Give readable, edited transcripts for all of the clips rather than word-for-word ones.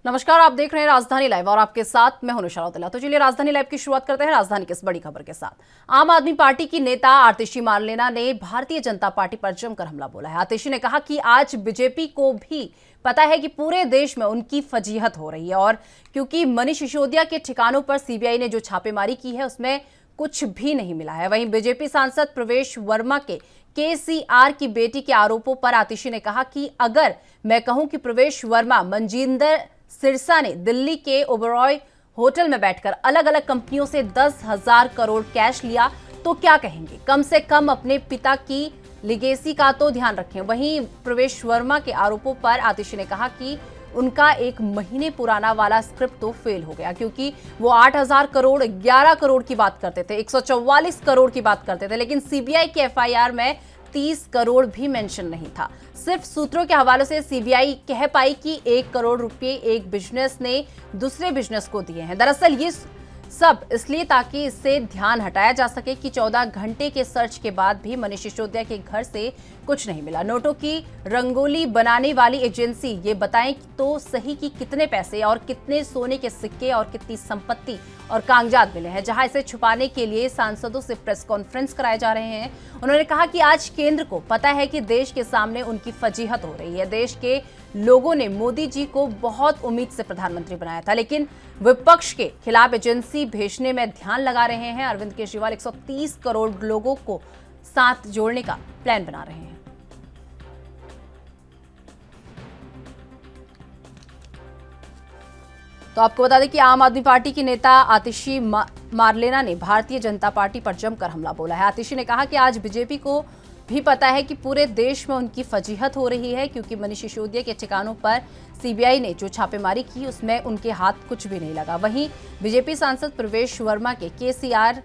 नमस्कार, आप देख रहे हैं राजधानी लाइव और आपके साथ मैं हूं निशा रौतेला। तो चलिए राजधानी लाइव की शुरुआत करते हैं राजधानी की इस बड़ी खबर के साथ। आम आदमी पार्टी की नेता आतिशी मारलेना ने भारतीय जनता पार्टी पर जमकर हमला बोला है। आतिशी ने कहा कि आज बीजेपी को भी पता है कि पूरे देश में उनकी फजीहत हो रही है और क्योंकि मनीष सिसोदिया के ठिकानों पर सीबीआई ने जो छापेमारी की है उसमें कुछ भी नहीं मिला है। वहीं बीजेपी सांसद प्रवेश वर्मा के केसीआर की बेटी के आरोपों पर आतिशी ने कहा कि अगर मैं कहूं कि प्रवेश वर्मा मंजिंदर सिरसा ने दिल्ली के ओबरॉय होटल में बैठकर अलग अलग कंपनियों से 10,000 करोड़ कैश लिया तो क्या कहेंगे? कम से कम अपने पिता की लिगेसी का तो ध्यान रखें। वहीं प्रवेश वर्मा के आरोपों पर आतिशी ने कहा कि उनका 1 महीने पुराना वाला स्क्रिप्ट तो फेल हो गया क्योंकि वो 8,000 करोड़ 11 करोड़ की बात करते थे, 144 करोड़ की बात करते थे, लेकिन सीबीआई के एफआईआर में 30 करोड़ भी मेंशन नहीं था। सिर्फ सूत्रों के हवाले से सीबीआई कह पाई कि 1 करोड़ रुपए एक बिजनेस ने दूसरे बिजनेस को दिए हैं। दरअसल ये सब इसलिए ताकि इससे ध्यान हटाया जा सके कि 14 घंटे के सर्च के बाद भी मनीष सिसोदिया के घर से कुछ नहीं मिला। नोटों की रंगोली बनाने वाली एजेंसी ये बताएं तो सही कि कितने पैसे और कितने सोने के सिक्के और कितनी संपत्ति और कागजात मिले हैं। जहां इसे छुपाने के लिए सांसदों से प्रेस कॉन्फ्रेंस कराए जा रहे हैं। उन्होंने कहा कि आज केंद्र को पता है कि देश के सामने उनकी फजीहत हो रही है। देश के लोगों ने मोदी जी को बहुत उम्मीद से प्रधानमंत्री बनाया था, लेकिन विपक्ष के खिलाफ एजेंसी भेजने में ध्यान लगा रहे हैं। अरविंद केजरीवाल 130 करोड़ लोगों को साथ जोड़ने का प्लान बना रहे हैं। तो आपको बता दें कि आम आदमी पार्टी की नेता आतिशी मारलेना ने भारतीय जनता पार्टी पर जमकर हमला बोला है। आतिशी ने कहा कि आज बीजेपी को भी पता है कि पूरे देश में उनकी फजीहत हो रही है क्योंकि मनीष सिसोदिया के ठिकानों पर सीबीआई ने जो छापेमारी की उसमें उनके हाथ कुछ भी नहीं लगा। वहीं बीजेपी सांसद प्रवेश वर्मा के केसीआर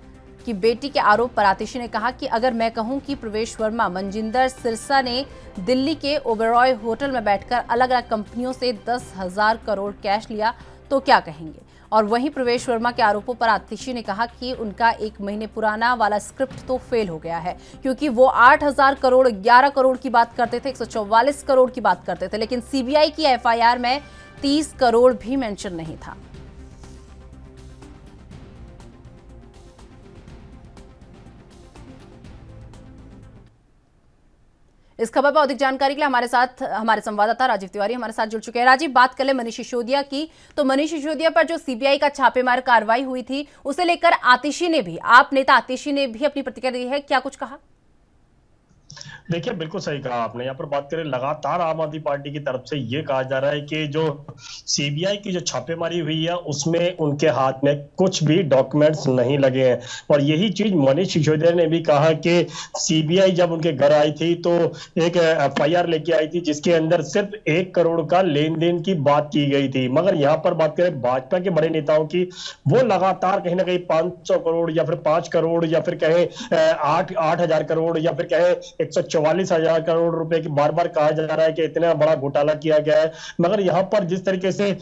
की बेटी के आरोप पर आतिशी ने कहा कि अगर मैं कहूं कि प्रवेश वर्मा मंजिंदर सिरसा ने दिल्ली के ओबरॉय होटल में बैठकर अलग अलग कंपनियों से 10,000 करोड़ कैश लिया तो क्या कहेंगे? और वहीं प्रवेश वर्मा के आरोपों पर आतिशी ने कहा कि उनका 1 महीने पुराना वाला स्क्रिप्ट तो फेल हो गया है क्योंकि वो 8,000 करोड़ 11 करोड़ की बात करते थे, 144 करोड़ की बात करते थे, लेकिन सीबीआई की एफआईआर में 30 करोड़ भी मेंशन नहीं था। इस खबर पर अधिक जानकारी के लिए हमारे संवाददाता राजीव तिवारी हमारे साथ जुड़ चुके हैं। राजीव, बात कर ले मनीष सिसोदिया की, तो मनीष सिसोदिया पर जो सीबीआई का छापेमार कार्रवाई हुई थी उसे लेकर आतिशी ने भी, आप नेता आतिशी ने भी अपनी प्रतिक्रिया दी है, क्या कुछ कहा? देखिए, बिल्कुल सही कहा आपने। यहाँ पर बात करें, लगातार आम आदमी पार्टी की तरफ से ये कहा जा रहा है कि जो सीबीआई की जो छापेमारी हुई है उसमें उनके हाथ में कुछ भी डॉक्यूमेंट्स नहीं लगे हैं। और यही चीज मनीष सिसोदिया ने भी कहा कि सीबीआई जब उनके घर आई थी तो एक एफआईआर लेके आई थी जिसके अंदर सिर्फ 1 करोड़ का लेन देन की बात की गई थी। मगर यहाँ पर बात करें भाजपा के बड़े नेताओं की, वो लगातार कहीं ना कहीं 500 करोड़ या फिर 5 करोड़ या फिर कहें 8,000 करोड़ या फिर कहें 144,000 करोड़ रुपए की बार बार कहा जा रहा है कि इतना बड़ा घोटाला किया गया है। मगर यहां पर जिस तरीके से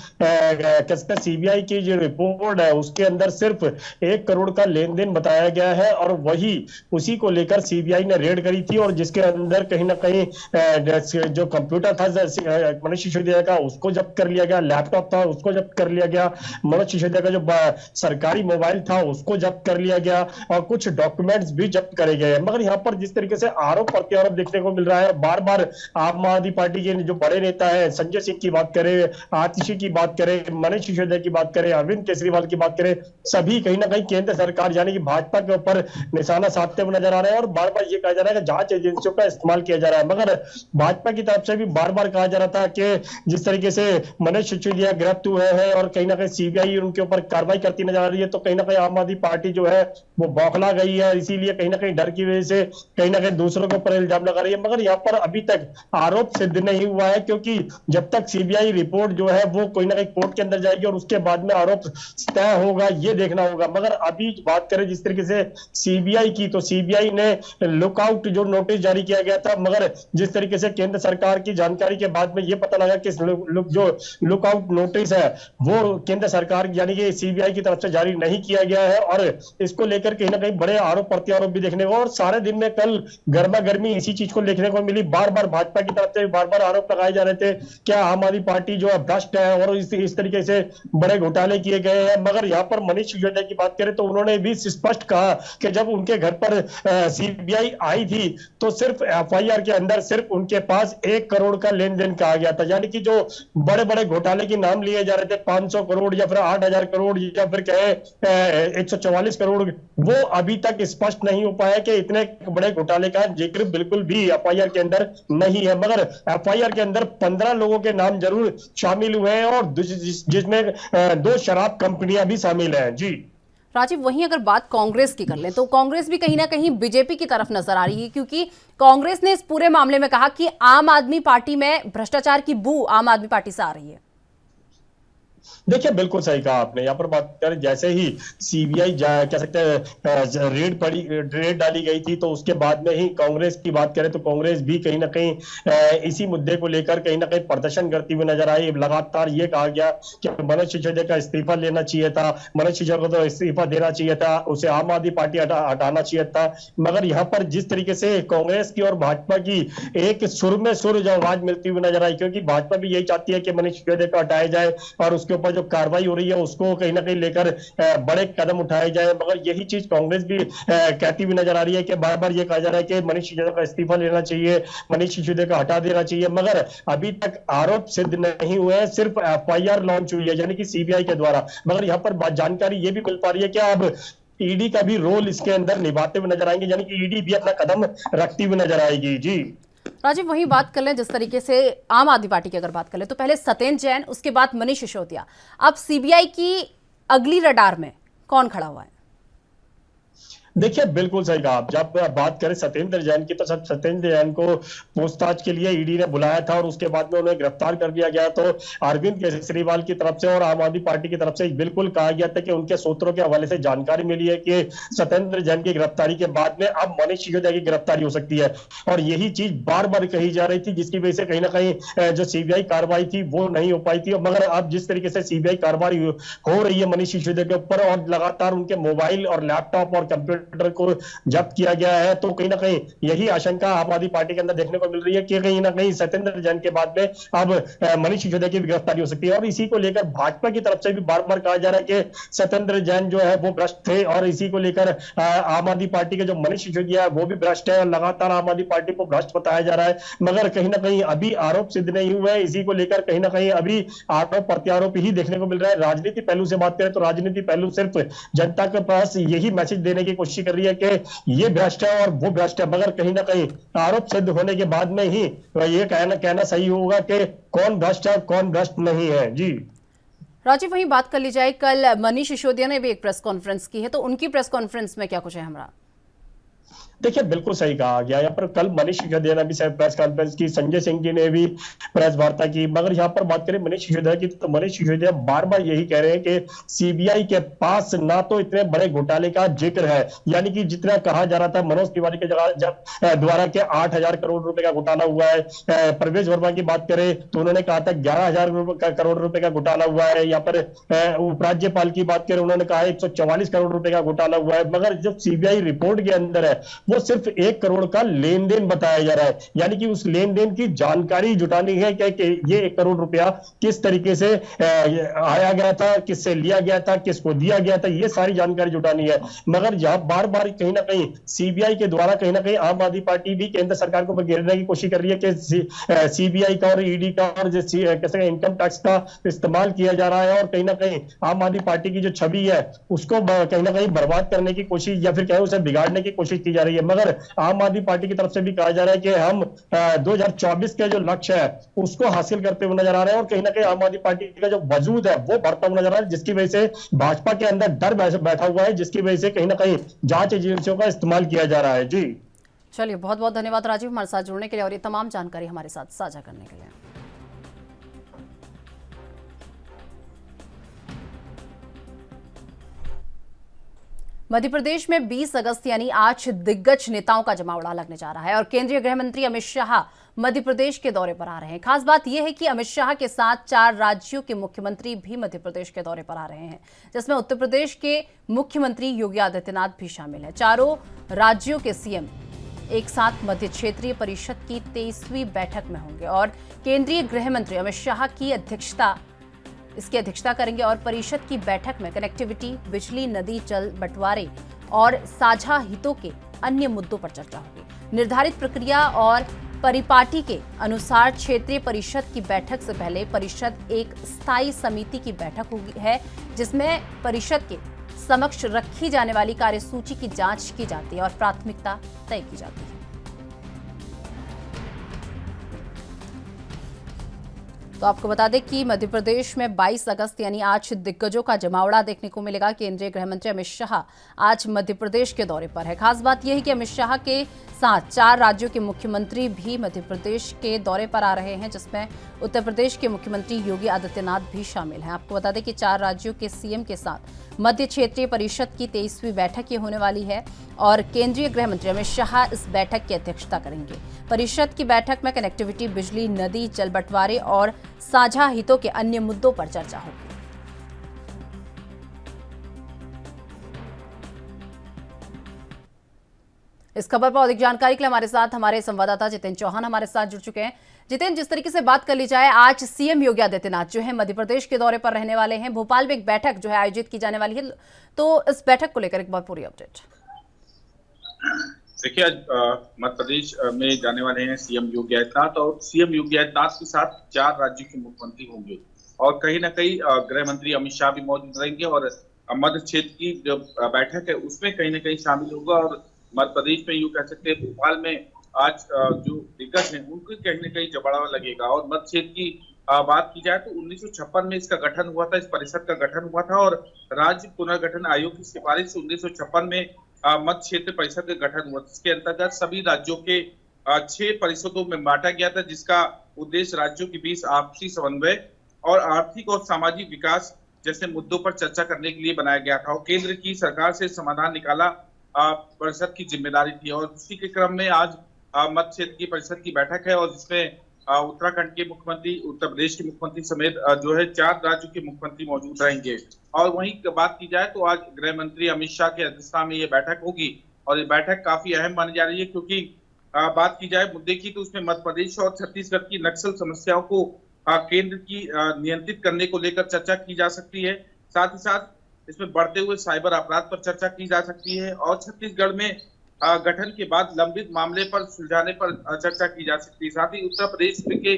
सीबीआई की जो रिपोर्ट है उसके अंदर सिर्फ 1 करोड़ का लेन देन बताया गया है और वही उसी को लेकर सीबीआई ने रेड करी थी और जिसके अंदर कहीं ना कहीं जो कंप्यूटर था मनीष सिसोदिया का उसको जब्त कर लिया गया, लैपटॉप था उसको जब्त कर लिया गया, मनीष सिसोदिया का जो सरकारी मोबाइल था उसको जब्त कर लिया गया और कुछ डॉक्यूमेंट्स भी जब्त करे गए। मगर यहाँ पर जिस तरीके से आरोप प्रत्यारोप देखने को मिल रहा है, बार बार आम आदमी पार्टी के जो बड़े नेता है, संजय सिंह की बात करें, आतिशी की बात करें, मनीष सिसोदिया की बात करें, अरविंद केजरीवाल की बात करें, सभी कहीं ना कहीं केंद्र सरकार यानी कि भाजपा के ऊपर निशाना साधते हुए नजर आ रहे हैं और बार बार ये कहा जा रहा है कि जांच एजेंसियों का इस्तेमाल किया जा रहा है। मगर भाजपा की तरफ से भी बार बार कहा जा रहा था कि जिस तरीके से मनीष सिसोदिया गिरफ्त हुए हैं और कहीं ना कहीं सीबीआई उनके ऊपर कार्रवाई करती नजर आ रही है, तो कहीं ना कहीं आम आदमी पार्टी जो है वो बौखला गई है। इसीलिए कहीं ना कहीं डर की वजह से कहीं ना कहीं दूसरों के ऊपर इल्जाम लगा रही है। मगर यहाँ पर अभी तक आरोप सिद्ध नहीं हुआ है क्योंकि जब तक सीबीआई रिपोर्ट जो है वो कोई ना कहीं कोर्ट के अंदर जाएगी और उसके बाद में आरोप तय होगा, ये देखना होगा। मगर अभी बात करें जिस तरीके से सीबीआई की, तो सीबीआई ने लुकआउट जो नोटिस जारी किया गया था, मगर जिस तरीके से केंद्र सरकार की जानकारी के बाद में ये पता लगा कि जो लुकआउट नोटिस है वो केंद्र सरकार यानी कि सीबीआई की तरफ से जारी नहीं किया गया है और इसको लेकर कहीं ना कहीं बड़े आरोप प्रत्यारोप भी देखने को और सारे दिन में कल गर्मा सरगर्मी इसी चीज को देखने को मिली। बार बार भाजपा की तरफ से बार बार आरोप लगाए जा रहे थे क्या आम आदमी पार्टी जो है भ्रष्ट है और इस तरीके से बड़े घोटाले किए गए हैं। मगर यहाँ पर मनीष सिसोदिया की बात करें तो उन्होंने भी स्पष्ट कहा कि जब उनके घर पर सीबीआई आई थी तो सिर्फ एफआईआर के अंदर सिर्फ उनके पास 1 करोड़ का लेन देन कहा गया था। यानी कि जो बड़े बड़े घोटाले के नाम लिए जा रहे थे 500 करोड़ या फिर 8,000 करोड़ या फिर कहे 144 करोड़, वो अभी तक स्पष्ट नहीं हो पाया कि इतने बड़े घोटाले का जिक्र बिल्कुल भी एफआईआर के अंदर नहीं है। मगर एफआईआर के अंदर 15 लोगों के नाम जरूर शामिल हुए हैं और जिसमें 2 शराब कंपनियां भी शामिल हैं। जी राजीव, वहीं अगर बात कांग्रेस की कर लें तो कांग्रेस भी कहीं ना कहीं बीजेपी की तरफ नजर आ रही है, क्योंकि कांग्रेस ने इस पूरे मामले में कहा कि आम आदमी पार्टी में भ्रष्टाचार की बू आम आदमी पार्टी से आ रही है। देखिए बिल्कुल सही कहा आपने। यहाँ पर बात करें जैसे ही सीबीआई कह सकते हैं रेड डाली गई थी तो उसके बाद में ही कांग्रेस की बात करें तो कांग्रेस भी कहीं ना कहीं इसी मुद्दे को लेकर कहीं ना कहीं प्रदर्शन करती हुई नजर आई। लगातार ये कहा गया कि मनोज सिसोदिया का इस्तीफा लेना चाहिए था, मनोज सिसोदिया को तो इस्तीफा देना चाहिए था, उसे आम आदमी पार्टी हटाना चाहिए था। मगर यहाँ पर जिस तरीके से कांग्रेस की और भाजपा की एक सुर में सुर जो आवाज मिलती हुई नजर आई, क्योंकि भाजपा भी यही चाहती है कि मनोज सिसोदिया को हटाया जाए और उसके ऊपर जो कार्रवाई हो रही है उसको कहीं ना कहीं लेकर बड़े कदम उठाए जाए। मगर यही चीज कांग्रेस भी कहती हुई नजर आ रही है कि बार बार ये कहा जा रहा है कि मनीष सिसोदिया का इस्तीफा लेना चाहिए, मनीष सिसोदिया को हटा देना चाहिए। मगर अभी तक आरोप सिद्ध नहीं हुए हैं, सिर्फ एफआईआर लॉन्च हुई है यानी कि सीबीआई के द्वारा। मगर यहाँ पर जानकारी ये भी मिल पा रही है कि अब ईडी का भी रोल इसके अंदर निभाते हुए नजर आएंगे, यानी कि ईडी भी अपना कदम रखती हुई नजर आएगी। जी राजीव, वहीं बात कर लें जिस तरीके से आम आदमी पार्टी की अगर बात कर लें तो पहले सत्येंद्र जैन, उसके बाद मनीष सिसोदिया, अब सीबीआई की अगली रडार में कौन खड़ा हुआ है? देखिए बिल्कुल सही कहा। जब बात करें सत्येंद्र जैन की तो सत्येंद्र जैन को पूछताछ के लिए ईडी ने बुलाया था और उसके बाद में उन्हें गिरफ्तार कर लिया गया। तो अरविंद केजरीवाल की तरफ से और आम आदमी पार्टी की तरफ से बिल्कुल कहा गया था कि उनके सूत्रों के हवाले से जानकारी मिली है कि सत्येंद्र जैन की गिरफ्तारी के बाद में अब मनीष सिसोदिया की गिरफ्तारी हो सकती है। और यही चीज बार बार कही जा रही थी जिसकी वजह से कहीं ना कहीं जो सीबीआई कार्रवाई थी वो नहीं हो पाई थी। मगर अब जिस तरीके से सीबीआई कार्रवाई हो रही है मनीष सिसोदिया के ऊपर और लगातार उनके मोबाइल और लैपटॉप और कंप्यूटर को जब्त किया गया है, तो कहीं ना कहीं यही आशंका आम आदमी पार्टी के अंदर देखने को मिल रही है कि कहीं ना कहीं सत्येंद्र जैन के बाद में अब मनीष सिसोदिया की गिरफ्तारी हो सकती है। और इसी को लेकर भाजपा की तरफ से भी बार बार कहा जा रहा है कि सत्येंद्र जैन जो है वो भ्रष्ट थे और इसी को लेकर आम आदमी पार्टी के जो मनीष सिसोदिया है वो भी भ्रष्ट है और लगातार आम आदमी पार्टी को भ्रष्ट बताया जा रहा है। मगर कहीं ना कहीं अभी आरोप सिद्ध नहीं हुए हैं, इसी को लेकर कहीं ना कहीं अभी आरोप प्रत्यारोप ही देखने को मिल रहा है। राजनीति पहलू से बात करें तो राजनीति पहलू सिर्फ जनता के पास यही मैसेज देने की कोशिश कर रही है कि ये भ्रष्ट है और वो भ्रष्ट है। मगर कहीं ना कहीं आरोप सिद्ध होने के बाद में ही ये कहना सही होगा कि कौन भ्रष्ट है कौन भ्रष्ट नहीं है। जी राजीव, वहीं बात कर ली जाए, कल मनीष सिसोदिया ने भी एक प्रेस कॉन्फ्रेंस की है, तो उनकी प्रेस कॉन्फ्रेंस में क्या कुछ है हमारा? देखिए बिल्कुल सही कहा गया। यहाँ पर कल मनीष सिसोदिया ने भी प्रेस कॉन्फ्रेंस की, संजय सिंह जी ने भी प्रेस वार्ता की। मगर यहाँ पर बात करें मनीष सिसोदिया की तो मनीष सिसोदिया बार बार यही कह रहे हैं कि सीबीआई के पास ना तो इतने बड़े घोटाले का जिक्र है, यानी कि जितना कहा जा रहा था मनोज तिवारी के द्वारा के 8,000 करोड़ रुपए का घोटाला हुआ है। प्रवेश वर्मा की बात करें तो उन्होंने कहा था 11,000 करोड़ रुपए का घोटाला हुआ है। यहाँ पर उपराज्यपाल की बात करें उन्होंने कहा 144 करोड़ रुपए का घोटाला हुआ है। मगर जो सीबीआई रिपोर्ट के अंदर है वो सिर्फ 1 करोड़ का लेन देन बताया जा रहा है, यानी कि उस लेन देन की जानकारी जुटानी है कि ये 1 करोड़ रुपया किस तरीके से आया गया था, किससे लिया गया था, किसको दिया गया था, ये सारी जानकारी जुटानी है। मगर यहां बार बार कहीं ना कहीं सीबीआई के द्वारा कहीं ना कहीं आम आदमी पार्टी भी केंद्र सरकार को घेरने की कोशिश कर रही है कि सीबीआई का और ईडी का और कैसे इनकम टैक्स का इस्तेमाल किया जा रहा है और कहीं ना कहीं आम आदमी पार्टी की जो छवि है उसको कहीं ना कहीं बर्बाद करने की कोशिश या फिर कहें उसे बिगाड़ने की कोशिश की जा रही है। मगर आम आदमी पार्टी की तरफ से भी कहा जा रहा है कि हम 2024 का जो लक्ष्य है उसको हासिल करते हुए नजर आ रहे हैं और कहीं ना कहीं आम आदमी पार्टी का जो वजूद है वो बढ़ता हुआ नजर आ रहा है, जिसकी वजह से भाजपा के अंदर डर बैठा हुआ है, जिसकी वजह से कहीं ना कहीं जांच एजेंसियों का इस्तेमाल किया जा रहा है। जी चलिए, बहुत बहुत धन्यवाद राजीव हमारे साथ जुड़ने के लिए और ये तमाम जानकारी हमारे साथ साझा करने के लिए। मध्य प्रदेश में 20 अगस्त यानी आज दिग्गज नेताओं का जमावड़ा लगने जा रहा है और केंद्रीय गृह मंत्री अमित शाह मध्य प्रदेश के दौरे पर आ रहे हैं। खास बात यह है कि अमित शाह के साथ 4 राज्यों के मुख्यमंत्री भी मध्य प्रदेश के दौरे पर आ रहे हैं, जिसमें उत्तर प्रदेश के मुख्यमंत्री योगी आदित्यनाथ भी शामिल हैं। चारों राज्यों के सीएम एक साथ मध्य क्षेत्रीय परिषद की 23वीं बैठक में होंगे और केंद्रीय गृह मंत्री अमित शाह की अध्यक्षता करेंगे और परिषद की बैठक में कनेक्टिविटी, बिजली, नदी जल बंटवारे और साझा हितों के अन्य मुद्दों पर चर्चा होगी। निर्धारित प्रक्रिया और परिपाटी के अनुसार क्षेत्रीय परिषद की बैठक से पहले परिषद एक स्थायी समिति की बैठक होगी है, जिसमें परिषद के समक्ष रखी जाने वाली कार्यसूची की जांच की जाती है और प्राथमिकता तय की जाती है। तो आपको बता दें कि मध्य प्रदेश में 22 अगस्त यानी आज दिग्गजों का जमावड़ा देखने को मिलेगा। केंद्रीय गृह मंत्री अमित शाह आज मध्य प्रदेश के दौरे पर है। खास बात यह है कि अमित शाह के साथ 4 राज्यों के मुख्यमंत्री भी मध्य प्रदेश के दौरे पर आ रहे हैं, जिसमें उत्तर प्रदेश के मुख्यमंत्री योगी आदित्यनाथ भी शामिल हैं। आपको बता दें कि 4 राज्यों के सीएम के साथ मध्य क्षेत्रीय परिषद की 23वीं बैठक ये होने वाली है और केंद्रीय गृह मंत्री अमित शाह इस बैठक की अध्यक्षता करेंगे। परिषद की बैठक में कनेक्टिविटी, बिजली, नदी जल बंटवारे और साझा हितों के अन्य मुद्दों पर चर्चा होगी। इस खबर पर अधिक जानकारी के लिए हमारे संवाददाता जितेंद्र चौहान हमारे साथ जुड़ चुके हैं। जितेंद्र, जिस तरीके से बात कर ली जाए, आज सीएम योगी आदित्यनाथ जो है मध्य प्रदेश के दौरे पर रहने वाले हैं। भोपाल में एक बैठक जो है आयोजित की जाने वाली है, तो इस बैठक को लेकर एक बार पूरी अपडेट। देखिए, आज मध्य प्रदेश में जाने वाले हैं सीएम योगी आदित्यनाथ और सीएम योगी आदित्यनाथ के साथ 4 राज्यों के मुख्यमंत्री होंगे और कहीं ना कहीं गृह मंत्री अमित शाह भी मौजूद रहेंगे और मध्य क्षेत्र की जो बैठक है उसमें कहीं ना कहीं शामिल होगा। और मध्य प्रदेश में यूं कह सकते हैं भोपाल में आज जो दिग्गज हैं उनको कहीं न कहीं जबड़ा लगेगा। और मध्य क्षेत्र की बात की जाए तो 1956 में इसका गठन हुआ था, इस परिषद का गठन हुआ था और राज्य पुनर्गठन आयोग की सिफारिश से 1956 में मध्य क्षेत्र परिषद का गठन हुआ। इसके अंतर्गत सभी राज्यों के 6 परिषदों में बांटा गया था, जिसका उद्देश्य राज्यों के बीच आपसी समन्वय और आर्थिक और सामाजिक विकास जैसे मुद्दों पर चर्चा करने के लिए बनाया गया था। और केंद्र की सरकार से समाधान निकाला परिषद की जिम्मेदारी थी। और उसी के क्रम में आज मध्य क्षेत्र की परिषद की बैठक है और जिसमें उत्तराखंड के मुख्यमंत्री, उत्तर प्रदेश के मुख्यमंत्री समेत जो है 4 राज्यों के मुख्यमंत्री मौजूद रहेंगे। और वहीं बात की जाए तो आज गृह मंत्री अमित शाह की अध्यक्षता में ये बैठक होगी और ये बैठक काफी अहम मानी जा रही है, क्योंकि बात की जाए मुद्दे की तो उसमें मध्य प्रदेश और छत्तीसगढ़ की नक्सल समस्याओं को केंद्र की नियंत्रित करने को लेकर चर्चा की जा सकती है। साथ ही साथ इसमें बढ़ते हुए साइबर अपराध पर चर्चा की जा सकती है और छत्तीसगढ़ में गठन के बाद लंबित मामले पर सुलझाने पर चर्चा की जा सकती है। साथ ही उत्तर प्रदेश में के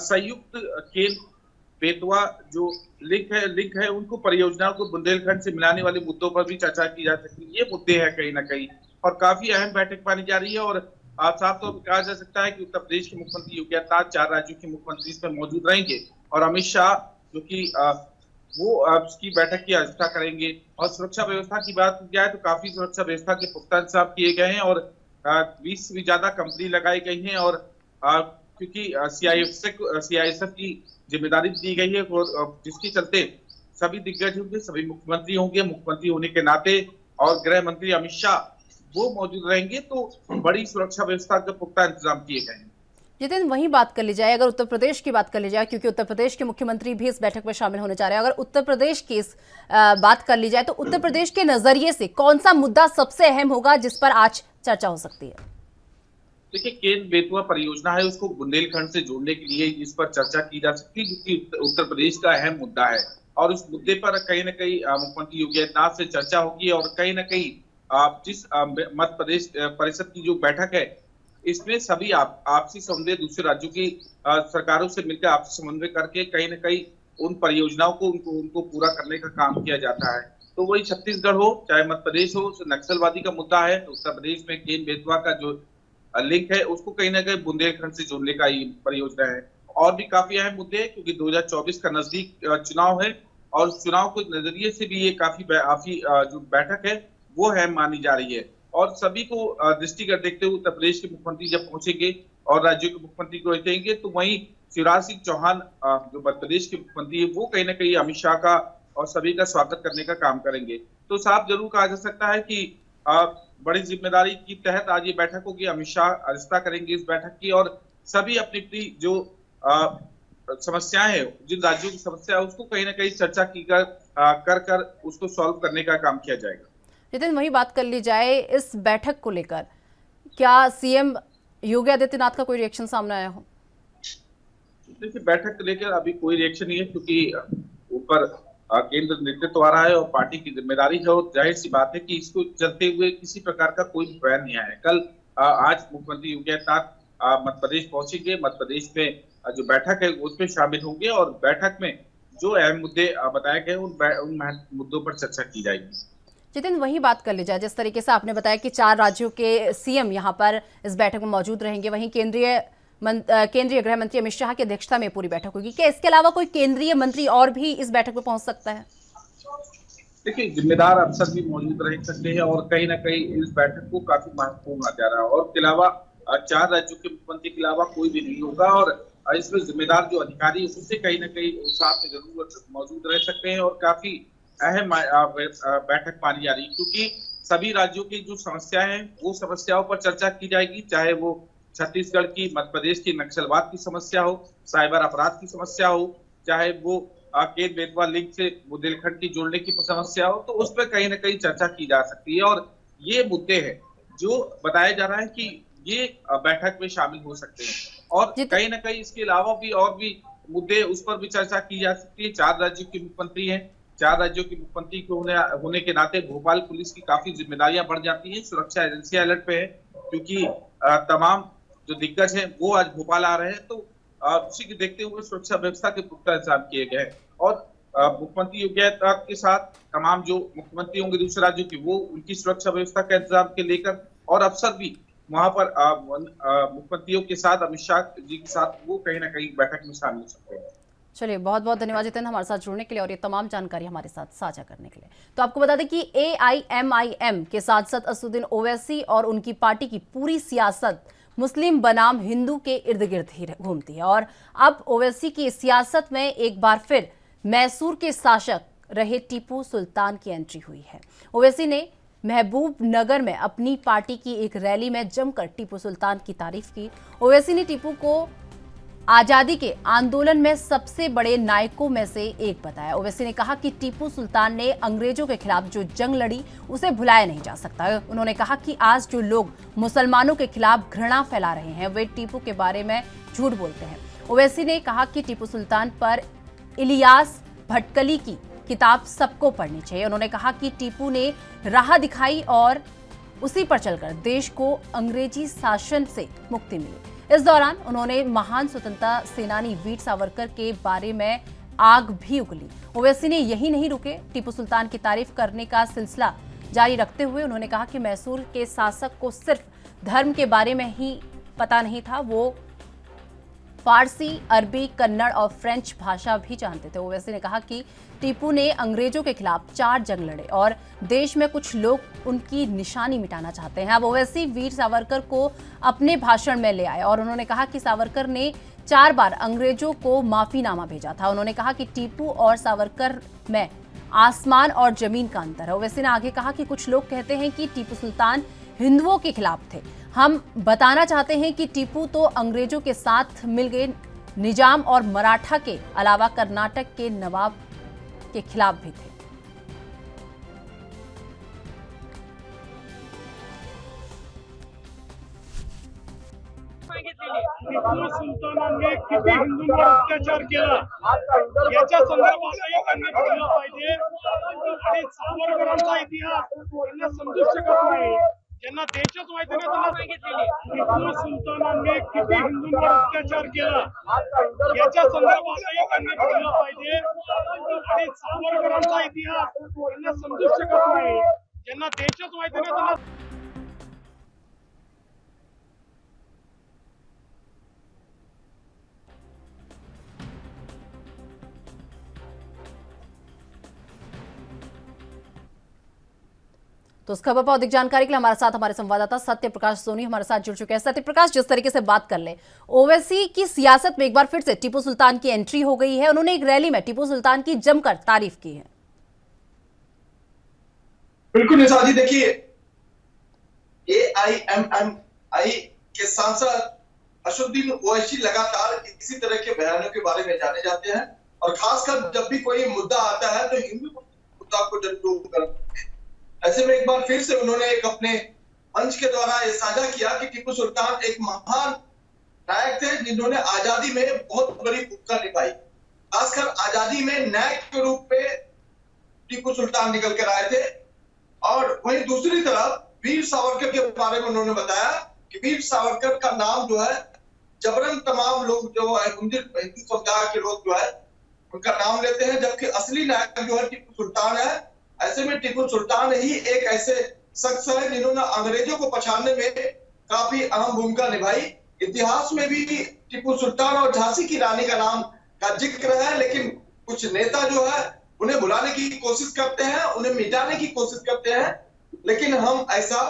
संयुक्त केंद्र बेतवा जो लिंक है उनको परियोजनाओं को बुंदेलखंड से मिलाने वाले मुद्दों पर भी चर्चा की जा सकती है। ये मुद्दे हैं कहीं ना कहीं और काफी अहम बैठक मानी जा रही है। और साफ तौर पर कहा जा सकता है कि उत्तर प्रदेश के मुख्यमंत्री योगी आदित्यनाथ 4 राज्यों के मुख्यमंत्री इसमें मौजूद रहेंगे और अमित शाह जो कि वो उसकी बैठक की अध्यक्षता करेंगे। और सुरक्षा व्यवस्था की बात की जाए तो काफी सुरक्षा व्यवस्था के पुख्ता इंतजाम किए गए हैं और 20 से भी ज्यादा कंपनी लगाई गई हैं और क्योंकि सीआईएसएफ की जिम्मेदारी दी गई है और जिसके चलते सभी दिग्गज होंगे, सभी मुख्यमंत्री होंगे, मुख्यमंत्री होने के नाते और गृह मंत्री अमित शाह वो मौजूद रहेंगे, तो बड़ी सुरक्षा व्यवस्था के पुख्ता इंतजाम किए गए हैं। जितेंद्र, वहीं बात कर ली जाए, अगर उत्तर प्रदेश की बात कर ली जाए, क्योंकि उत्तर प्रदेश के मुख्यमंत्री भी इस बैठक में शामिल होने जा रहे हैं, अगर उत्तर प्रदेश की बात कर ली जाए तो उत्तर प्रदेश के नजरिए से कौन सा मुद्दा सबसे अहम होगा जिस पर आज चर्चा हो सकती है? देखिए, केंद्र बेतवा परियोजना है उसको बुंदेलखंड से जोड़ने के लिए इस पर चर्चा की जा सकती है, क्योंकि उत्तर प्रदेश का अहम मुद्दा है और उस मुद्दे पर कहीं ना कहीं मुख्यमंत्री योगी आदित्यनाथ से चर्चा होगी। और कहीं ना कहीं जिस मध्य प्रदेश परिषद की जो बैठक है इसमें सभी आपसी समन्वय दूसरे राज्यों की सरकारों से मिलकर आपसी समन्वय करके कहीं ना कहीं उन परियोजनाओं को उनको पूरा करने का काम किया जाता है। तो वही छत्तीसगढ़ हो चाहे मध्य प्रदेश हो, नक्सलवादी का मुद्दा है तो उत्तर प्रदेश में केन बेतवा का जो लिंक है उसको कहीं ना कहीं बुंदेलखंड से जोड़ने का ये परियोजना है। और भी काफी अहम मुद्दे हैं क्योंकि 2024 का नजदीक चुनाव है और चुनाव के नजरिए से भी ये काफी जो बैठक है वो अहम मानी जा रही है। और सभी को दृष्टिगत देखते हुए उत्तर प्रदेश के मुख्यमंत्री जब पहुंचेंगे और राज्यों के मुख्यमंत्री को देंगे तो वहीं शिवराज सिंह चौहान जो मध्य प्रदेश के मुख्यमंत्री है वो कहीं ना कहीं अमित शाह का और सभी का स्वागत करने का काम करेंगे। तो साफ जरूर कहा जा सकता है कि बड़ी जिम्मेदारी की तहत आज ये बैठक होगी, अमित शाह अध्यक्षता करेंगे इस बैठक की और सभी अपनी अपनी जो समस्याएं है, जिन राज्यों की समस्या है उसको कहीं ना कहीं चर्चा की कर उसको सॉल्व करने का काम किया जाएगा। जितेंद्र, वही बात कर ली जाए इस बैठक को लेकर, क्या सीएम योगी आदित्यनाथ का कोई रिएक्शन सामने आया हो? देखिए, बैठक को लेकर अभी कोई रिएक्शन नहीं है, क्योंकि ऊपर केंद्र नेतृत्व आ रहा है और पार्टी की जिम्मेदारी है, और जाहिर सी बात है कि इसको चलते हुए किसी प्रकार का कोई बयान नहीं आया है। कल आज मुख्यमंत्री योगी आदित्यनाथ मध्य प्रदेश पहुंचेंगे। मध्य प्रदेश में जो बैठक है उसमें शामिल होंगे, और बैठक में जो अहम मुद्दे बताए गए उन मुद्दों पर चर्चा की जाएगी। जितिन, वही बात कर ली जाए, जिस तरीके से आपने बताया कि 4 राज्यों के सीएम यहां पर इस बैठक में मौजूद रहेंगे, वहीं केंद्रीय गृह मंत्री अमित शाह की अध्यक्षता में पूरी बैठक होगी। क्या इसके अलावा कोई केंद्रीय मंत्री और भी इस बैठक में पहुंच सकता है? देखिए, जिम्मेदार अफसर भी मौजूद रह सकते हैं, और कहीं ना कहीं इस बैठक को काफी महत्वपूर्ण माना जा रहा है। और इसके अलावा 4 राज्यों के मुख्यमंत्री के अलावा कोई भी नहीं होगा, और इसमें जिम्मेदार जो अधिकारी है उससे कहीं ना कहीं साथ में जरूर मौजूद रह सकते हैं, और काफी अहम बैठक मानी जा रही है, क्योंकि सभी राज्यों की जो समस्याएं हैं वो समस्याओं पर चर्चा की जाएगी। चाहे वो छत्तीसगढ़ की, मध्य प्रदेश की नक्सलवाद की समस्या हो, साइबर अपराध की समस्या हो, चाहे वो केन बेतवा लिंक से बुंदेलखंड की जोड़ने की समस्या हो, तो उस पर कहीं ना कहीं चर्चा की जा सकती है। और ये मुद्दे हैं जो बताया जा रहा है कि ये बैठक में शामिल हो सकते हैं, और कहीं ना कहीं इसके अलावा भी और भी मुद्दे उस पर भी चर्चा की जा सकती है। 4 राज्यों के मुख्यमंत्री हैं, 4 राज्यों के मुख्यमंत्री को होने के नाते भोपाल पुलिस की काफी जिम्मेदारियां बढ़ जाती हैं। सुरक्षा एजेंसियां अलर्ट पे है, क्योंकि तमाम जो दिग्गज हैं वो आज भोपाल आ रहे हैं, तो उसी के देखते हुए सुरक्षा व्यवस्था के पुख्ता इंतजाम किए गए हैं। और मुख्यमंत्री योगी आदित्यनाथ के साथ तमाम जो मुख्यमंत्री होंगे दूसरे राज्यों की, वो उनकी सुरक्षा व्यवस्था के इंतजाम के लेकर, और अफसर भी वहां पर मुख्यमंत्रियों के साथ, अमित शाह जी के साथ, वो कहीं ना कहीं बैठक में शामिल हो सकते हैं। चलिए, बहुत बहुत धन्यवाद जितेंद्र हमारे साथ जुड़ने के लिए और ये तमाम जानकारी हमारे साथ साझा करने के लिए। तो आपको बता दें कि AIMIM के सांसद असदुद्दीन ओवैसी और उनकी पार्टी की पूरी सियासत मुस्लिम बनाम हिंदू के इर्द गिर्द ही घूमती है, और अब ओवैसी की सियासत में एक बार फिर मैसूर के शासक रहे टीपू सुल्तान की एंट्री हुई है। ओवैसी ने महबूब नगर में अपनी पार्टी की एक रैली में जमकर टीपू सुल्तान की तारीफ की। ओवैसी ने टीपू को आजादी के आंदोलन में सबसे बड़े नायकों में से एक बताया। ओवैसी ने कहा कि टीपू सुल्तान ने अंग्रेजों के खिलाफ जो जंग लड़ी उसे भुलाया नहीं जा सकता। उन्होंने कहा कि आज जो लोग मुसलमानों के खिलाफ घृणा फैला रहे हैं वे टीपू के बारे में झूठ बोलते हैं। ओवैसी ने कहा कि टीपू सुल्तान पर इलियास भटकली की किताब सबको पढ़नी चाहिए। उन्होंने कहा कि टीपू ने राह दिखाई और उसी पर चलकर देश को अंग्रेजी शासन से मुक्ति मिली। इस दौरान उन्होंने महान स्वतंत्रता सेनानी वीर सावरकर के बारे में आग भी उगली। ओवैसी ने यही नहीं रुके, टीपू सुल्तान की तारीफ करने का सिलसिला जारी रखते हुए उन्होंने कहा कि मैसूर के शासक को सिर्फ धर्म के बारे में ही पता नहीं था, वो फारसी, अरबी, कन्नड़ और फ्रेंच भाषा भी जानते थे। ओवैसी ने कहा कि टीपू ने अंग्रेजों के खिलाफ 4 जंग लड़े और देश में कुछ लोग उनकी निशानी मिटाना चाहते हैं। अब ओवैसी वीर सावरकर को अपने भाषण में ले आए और उन्होंने कहा कि सावरकर ने 4 बार अंग्रेजों को माफीनामा भेजा था। उन्होंने कहा कि टीपू और सावरकर में आसमान और जमीन का अंतर है। ओवैसी ने आगे कहा कि कुछ लोग कहते हैं कि टीपू सुल्तान हिंदुओं के खिलाफ थे। हम बताना चाहते हैं कि टीपू तो अंग्रेजों के साथ मिल गए, निजाम और मराठा के अलावा कर्नाटक के नवाब के खिलाफ भी थे। टीपू सुलतानांनी किती हिंदूंवर अत्याचार केला याच्या संदर्भात आयोगाने बघितलं पाहिजे आणि सावरकरांचा इतिहास त्यांना समजू शकत नाही, ज्यांना देशच माहिती नाही त्यांना सांगितलेली टीपू सुलतानांनी किती हिंदूंवर अत्याचार केला याच्या संदर्भात आयोगाने बघितलं पाहिजे आणि सावरकरांचा इतिहास त्यांना समजू शकत नाही, ज्यांना देशच माहिती नाही त्यांना तो इस खबर पर अधिक जानकारी के लिए हमारे संवाददाता सत्य प्रकाश सोनी हमारे साथ जुड़ चुके हैं। सत्य प्रकाश, जिस तरीके से बात कर ले, ओवैसी की सियासत में एक बार फिर से टीपू सुल्तान की एंट्री हो गई है। उन्होंने एक रैली में टीपू सुल्तान की जमकर तारीफ की है। बिल्कुल निशा जी, देखिए AIMMI के सांसद असदुद्दीन ओवैसी लगातार इसी तरह के बयानों के बारे में जाने जाते हैं, और खासकर जब भी कोई मुद्दा आता है तो हिंदू मुद्दा को जरूर करते हैं। ऐसे में एक बार फिर से उन्होंने एक अपने मंच के द्वारा ये साझा किया कि टीपू सुल्तान एक महान नायक थे जिन्होंने आजादी में बहुत बड़ी भूमिका निभाई। खासकर आजादी में नायक के रूप में टीपू सुल्तान निकल कर आए थे। और वहीं दूसरी तरफ वीर सावरकर के बारे में उन्होंने बताया कि वीर सावरकर का नाम जो है जबरन तमाम लोग जो है हिंदू समुदाय के लोग जो है उनका नाम लेते हैं, जबकि असली नायक जो है टीपू सुल्तान है। ऐसे में टीपू सुल्तान ही एक ऐसे शख्स है जिन्होंने अंग्रेजों को पछाड़ने में काफी अहम भूमिका निभाई। इतिहास में भी टीपू सुल्तान और झांसी की रानी का नाम का जिक्र है, लेकिन कुछ नेता जो है उन्हें भुलाने की कोशिश करते हैं, उन्हें मिटाने की कोशिश करते हैं, लेकिन हम ऐसा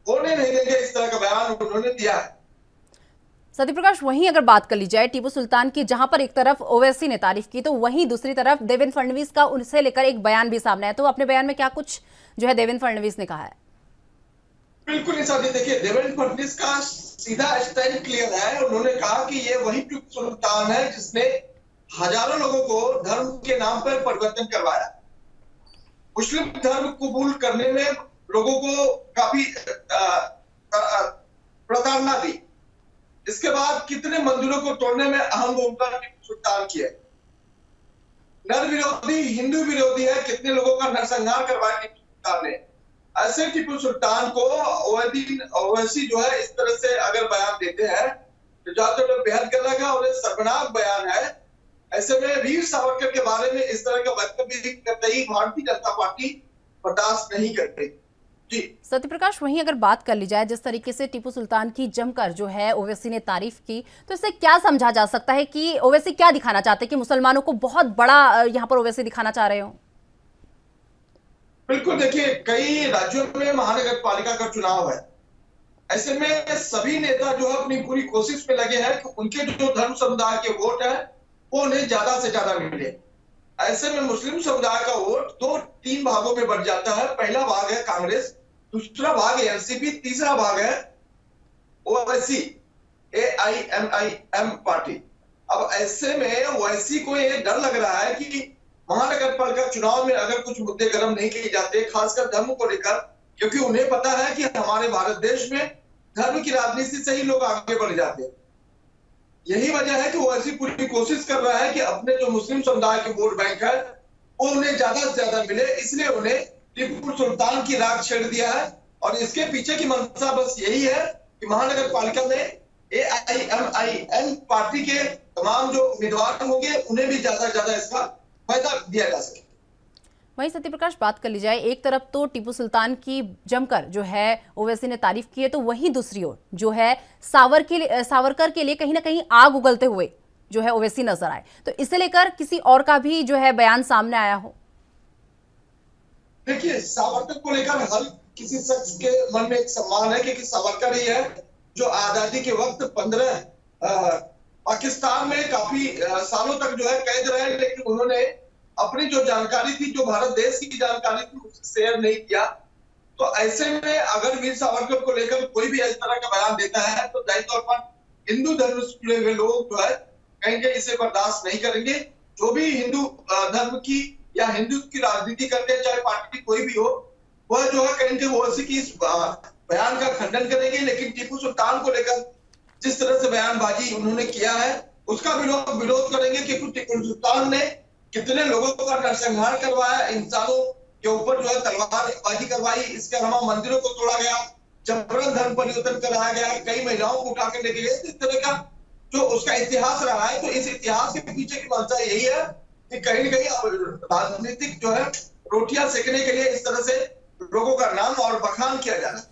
होने नहीं देंगे। इस तरह का बयान उन्होंने दिया है। सत्यप्रकाश, वहीं अगर बात कर ली जाए टीपू सुल्तान की, जहां पर एक तरफ ओवैसी ने तारीफ की तो वहीं दूसरी तरफ देवेंद्र फडणवीस का उनसे लेकर एक बयान भी सामने आया। तो अपने बयान में क्या कुछ जो है देवेंद्र फडणवीस ने कहा है? बिल्कुल नहीं साथी, देखिए देवेंद्र फडणवीस का सीधा स्टैंड क्लियर है। उन्होंने कहा कि ये वही टीपू सुल्तान है जिसने हजारों लोगों को धर्म के नाम पर परिवर्तन करवाया, मुस्लिम धर्म कबूल करने में लोगों को काफी प्रताड़ना दी। इसके बाद कितने मंदिरों को तोड़ने में अहम भूमिका टीपू सुल्तान की है। नर विरोधी, हिंदू विरोधी है, कितने लोगों का नरसंहार करवाया टीपू सुल्तान ने। ऐसे टीपू सुल्तान को ओवैसी जो है इस तरह से अगर बयान देते हैं तो जाते हुए बेहद गलत है और शर्मनाक बयान है। ऐसे में वीर सावरकर के बारे में इस तरह का वक्तव्य कतई भारतीय जनता पार्टी बर्दाश्त नहीं करते। जी सत्यप्रकाश, वहीं अगर बात कर ली जाए जिस तरीके से टीपू सुल्तान की जमकर जो है ओवैसी ने तारीफ की, तो इससे क्या समझा जा सकता है कि ओवैसी क्या दिखाना चाहते हैं कि मुसलमानों को बहुत बड़ा यहाँ पर ओवैसी दिखाना चाह रहे हो? बिल्कुल, देखिए कई राज्यों में महानगर पालिका का चुनाव है। ऐसे में सभी नेता जो है अपनी पूरी कोशिश में लगे हैं कि उनके जो धर्म समुदाय के वोट है वो उन्हें ज्यादा से ज्यादा मिले। ऐसे में मुस्लिम समुदाय का वोट 2-3 भागों में बढ़ जाता है। पहला भाग है कांग्रेस, दूसरा भाग है एनसीपी, तीसरा भाग है ओवैसी AIMIM पार्टी। अब ऐसे में ओवैसी को ये डर लग रहा है कि महानगर पालिका चुनाव में अगर कुछ मुद्दे गर्म नहीं किए जाते, खासकर धर्म को लेकर, क्योंकि उन्हें पता है कि हमारे भारत देश में धर्म की राजनीति से ही लोग आगे बढ़ जाते हैं। यही वजह है कि वो ऐसी पूरी कोशिश कर रहा है कि अपने जो मुस्लिम समुदाय के वोट बैंक है वो उन्हें ज्यादा से ज्यादा मिले, इसलिए उन्हें टीपू सुल्तान की राग छेड़ दिया है। और इसके पीछे की मंशा बस यही है कि महानगर पालिका में AIMIM पार्टी के तमाम जो उम्मीदवार होंगे उन्हें भी ज्यादा से ज्यादा इसका फायदा दिया जा सके। वहीं सत्यप्रकाश, बात कर ली जाए, एक तरफ तो टीपू सुल्तान की जमकर जो है ओवैसी ने तारीफ की है, तो वहीं दूसरी ओर जो है सावरकर के लिए कहीं ना कहीं आग उगलते हुए जो है ओवैसी नजर आए। तो इसे लेकर किसी और का भी जो है बयान सामने आया हो? देखिए, सावरकर को लेकर हर किसी शख्स के मन में एक सम्मान है, क्योंकि सावरकर ही है जो आजादी के वक्त 15 पाकिस्तान में काफी सालों तक जो है कैद रहे, लेकिन उन्होंने अपनी जो जानकारी थी, जो भारत देश की जानकारी थी, उसे शेयर नहीं किया। तो ऐसे में अगर वीर सावरकर को लेकर कोई भी इस तरह का बयान देता है तो जाहिर तौर पर हिंदू धर्म से जुड़े हुए लोग जो है कहेंगे इसे बर्दाश्त नहीं करेंगे। जो भी हिंदू धर्म की या हिंदू की राजनीति करते हैं, चाहे पार्टी कोई भी हो, वह जो है कहेंगे वो ऐसी की इस बयान का खंडन करेंगे। लेकिन टीपू सुल्तान को लेकर जिस तरह से बयानबाजी उन्होंने किया है उसका विरोध करेंगे, क्योंकि टीपू सुल्तान ने कितने लोगों का नरसंहार करवाया, इंसानों के ऊपर जो है तलवारबाजी करवाई, इसके अलावा मंदिरों को तोड़ा गया, जबरन धर्म परिवर्तन कराया गया, कई महिलाओं को उठा के लेके गए। इस तरह का जो उसका इतिहास रहा है, तो इस इतिहास के पीछे की मंशा यही है कि कहीं न कहीं राजनीतिक जो है रोटियां सेकने के लिए इस तरह से लोगों का नाम और बखान किया जा रहा है।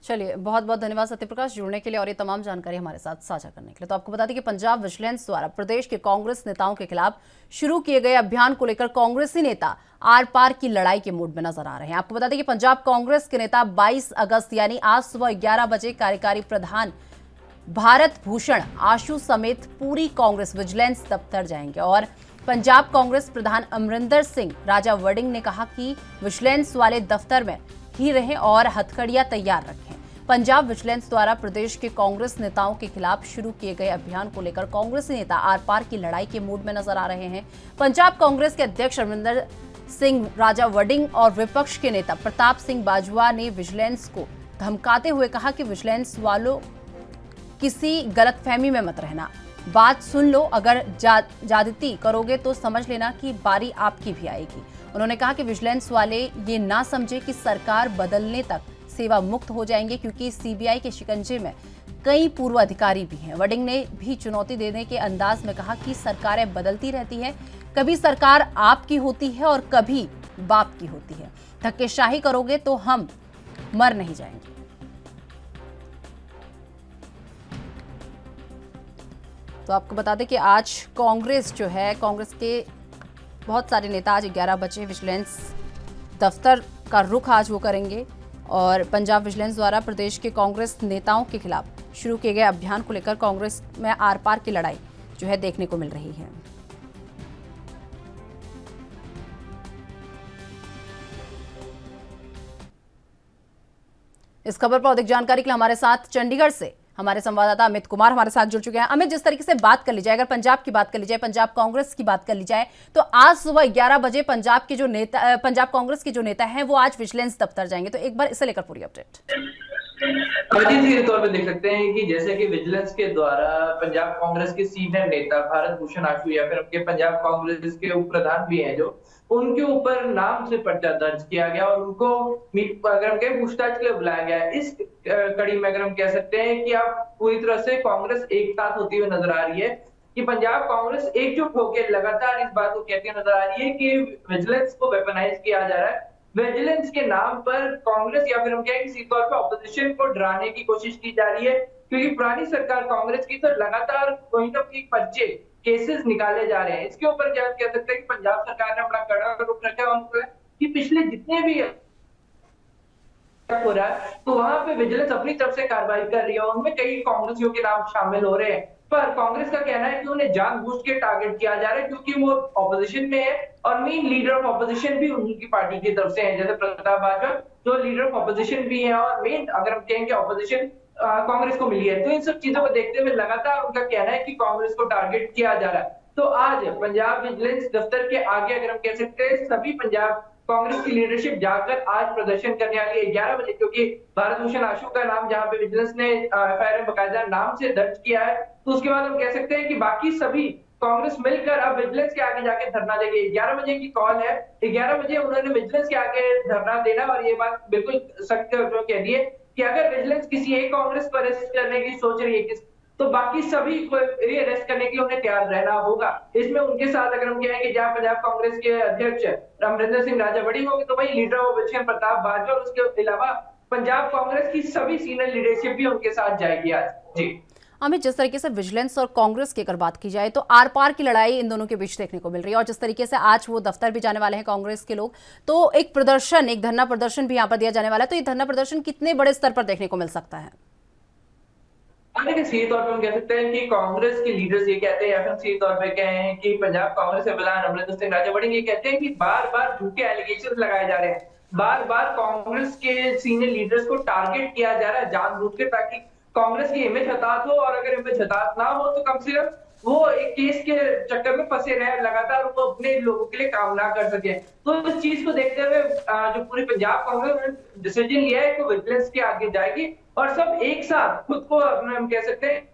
चलिए, बहुत बहुत धन्यवाद सत्यप्रकाश जुड़ने के लिए और ये तमाम जानकारी हमारे साथ साझा करने के लिए। तो आपको बता दें कि पंजाब विजिलेंस द्वारा प्रदेश के कांग्रेस नेताओं के खिलाफ शुरू किए गए अभियान को लेकर कांग्रेसी नेता आर पार की लड़ाई के मूड में नजर आ रहे हैं। आपको बता दें कि पंजाब कांग्रेस के नेता 22 अगस्त यानी आज सुबह 11 बजे कार्यकारी प्रधान भारत भूषण आशु समेत पूरी कांग्रेस विजिलेंस दफ्तर जाएंगे और पंजाब कांग्रेस प्रधान अमरिंदर सिंह राजा वडिंग ने कहा कि विजिलेंस वाले दफ्तर में ही रहें और हथकड़ियां तैयार रखें। पंजाब विजिलेंस द्वारा प्रदेश के कांग्रेस नेताओं के खिलाफ शुरू किए गए अभियान को लेकर कांग्रेसी नेता आर पार की लड़ाई के मूड में नजर आ रहे हैं। पंजाब कांग्रेस के अध्यक्ष अमरिंदर सिंह राजा वडिंग और विपक्ष के नेता प्रताप सिंह बाजवा ने विजिलेंस को धमकाते हुए कहा कि विजिलेंस वालों किसी गलतफहमी में मत रहना, बात सुन लो, अगर ज्यादती करोगे तो समझ लेना कि बारी आपकी भी आएगी। उन्होंने कहा कि विजिलेंस वाले ये ना समझे कि सरकार बदलने तक सेवा मुक्त हो जाएंगे, क्योंकि सीबीआई के शिकंजे में कई पूर्व अधिकारी भी हैं। वडिंग ने भी चुनौती देने के अंदाज में कहा कि सरकारें बदलती रहती है, कभी सरकार आपकी होती है और कभी बाप की होती है। धक्केशाही करोगे तो हम मर नहीं जाएंगे। तो आपको बता दें कि आज कांग्रेस जो है, कांग्रेस के बहुत सारे नेता आज 11 बजे विजिलेंस दफ्तर का रुख आज वो करेंगे और पंजाब विजिलेंस द्वारा प्रदेश के कांग्रेस नेताओं के खिलाफ शुरू किए गए अभियान को लेकर कांग्रेस में आर पार की लड़ाई जो है देखने को मिल रही है। इस खबर पर अधिक जानकारी के लिए हमारे साथ चंडीगढ़ से हमारे संवाददाता अमित कुमार हमारे साथ जुड़ चुके हैं। अमित, जिस तरीके से बात कर ली जाए, अगर पंजाब की बात कर ली जाए, पंजाब कांग्रेस की बात कर ली जाए, तो आज सुबह 11 बजे पंजाब कांग्रेस के जो नेता हैं वो आज विजिलेंस दफ्तर जाएंगे, तो एक बार इसे लेकर पूरी अपडेट। सीधे तौर पे देख सकते हैं कि जैसे कि विजिलेंस के द्वारा पंजाब कांग्रेस के सीनियर नेता भारत भूषण आशु या फिर उनके पंजाब कांग्रेस के उप प्रधान भी हैं, जो उनके ऊपर नाम से पर्चा दर्ज किया गया और उनको अगर हम कहें पूछताछ के लिए बुलाया गया है। इस कड़ी में अगर हम कह सकते हैं कि आप पूरी तरह से कांग्रेस एक साथ होती हुई नजर आ रही है, कि पंजाब कांग्रेस एकजुट होकर लगातार इस बात को कहती नजर आ रही है कि विजिलेंस को वेपनाइज किया जा रहा है। विजिलेंस के नाम पर कांग्रेस या फिर हम कहें किसी तौर पर ऑपोजिशन को डराने की कोशिश की जा रही है, क्योंकि पुरानी सरकार कांग्रेस की तो लगातार कोई ना कोई पर्चे केसेस निकाले जा रहे हैं। इसके ऊपर क्या कह सकते हैं कि पंजाब सरकार ने अपना कड़ा रुख रखा है उनको कि पिछले जितने भी हो रहा है तो वहां पे विजिलेंस अपनी तरफ से कार्रवाई कर रही है, उनमें कई कांग्रेसियों के नाम शामिल हो रहे हैं। पर कांग्रेस का कहना है कि उन्हें जानबूझ के टारगेट किया जा रहा है, क्योंकि वो ऑपोजिशन में है और मेन लीडर ऑफ ऑपोजिशन भी उन्हीं की पार्टी की तरफ से है, जैसे प्रताप बाजवा जो लीडर ऑफ ऑपोजिशन भी है और मेन अगर हम कहेंगे ऑपोजिशन कांग्रेस को मिली है। तो इन सब चीजों को देखते हुए लगातार उनका कहना है कि कांग्रेस को टारगेट किया जा रहा है। तो आज पंजाब विजिलेंस दफ्तर के आगे अगर हम कह सकते हैं सभी पंजाब कांग्रेस की लीडरशिप जाकर आज प्रदर्शन करने वाली है 11 बजे, क्योंकि भारत भूषण आशु का नाम जहां पे विजिलेंस ने एफआईआर में बकायदा नाम से दर्ज किया है, तो उसके बाद हम कह सकते हैं कि बाकी सभी कांग्रेस मिलकर अब विजिलेंस के आगे जाके धरना देंगे। 11 बजे की कॉल है, 11 बजे उन्होंने विजिलेंस के आगे धरना देना और ये बात बिल्कुल सख्त कह दी है कि अगर विजिलेंस किसी एक कांग्रेस को अरेस्ट करने की सोच रही है तो बाकी सभी को अरेस्ट करने के लिए उन्हें तैयार रहना होगा। इसमें उनके साथ अगर हम कहें कि जहां पंजाब कांग्रेस के अध्यक्ष अमरिंदर सिंह राजा वड़िंग होंगे, तो वही leader of opposition Pratap Bajwa और उसके अलावा पंजाब कांग्रेस की सभी सीनियर लीडरशिप भी उनके साथ जाएगी आज। जी अमित, जिस तरीके से विजिलेंस और कांग्रेस की अगर बात की जाए तो आर पार की लड़ाई इन दोनों के बीच देखने को मिल रही है और जिस तरीके से आज वो दफ्तर भी जाने वाले हैं कांग्रेस के लोग, तो एक धरना प्रदर्शन भी यहाँ पर दिया जाने वाला है। तो ये धरना प्रदर्शन कितने बड़े स्तर पर देखने को मिल सकता है? देखिए, सीधे तौर पर हम कह सकते हैं कि कांग्रेस के लीडर्स ये कहते हैं या फिर सीधे तौर पे कहें कि पंजाब कांग्रेस के प्रधान अमरिंदर सिंह राजा वड़िंग ये कहते हैं कि बार बार झूठे एलिगेशन लगाए जा रहे हैं, बार बार कांग्रेस के सीनियर लीडर्स को टारगेट किया जा रहा है जानबूझ के, ताकि कांग्रेस की इमेज हताश हो और अगर इमेज हताश ना हो तो कम से कम वो एक केस के चक्कर में फंसे रहे, लगातार वो अपने लोगों के लिए काम ना कर सके। तो इस चीज को देखते हुए जो पूरी पंजाब कांग्रेस ने डिसीजन लिया है कि विजिलेंस के आगे जाएगी और सब एक साथ खुद को हम कह सकते हैं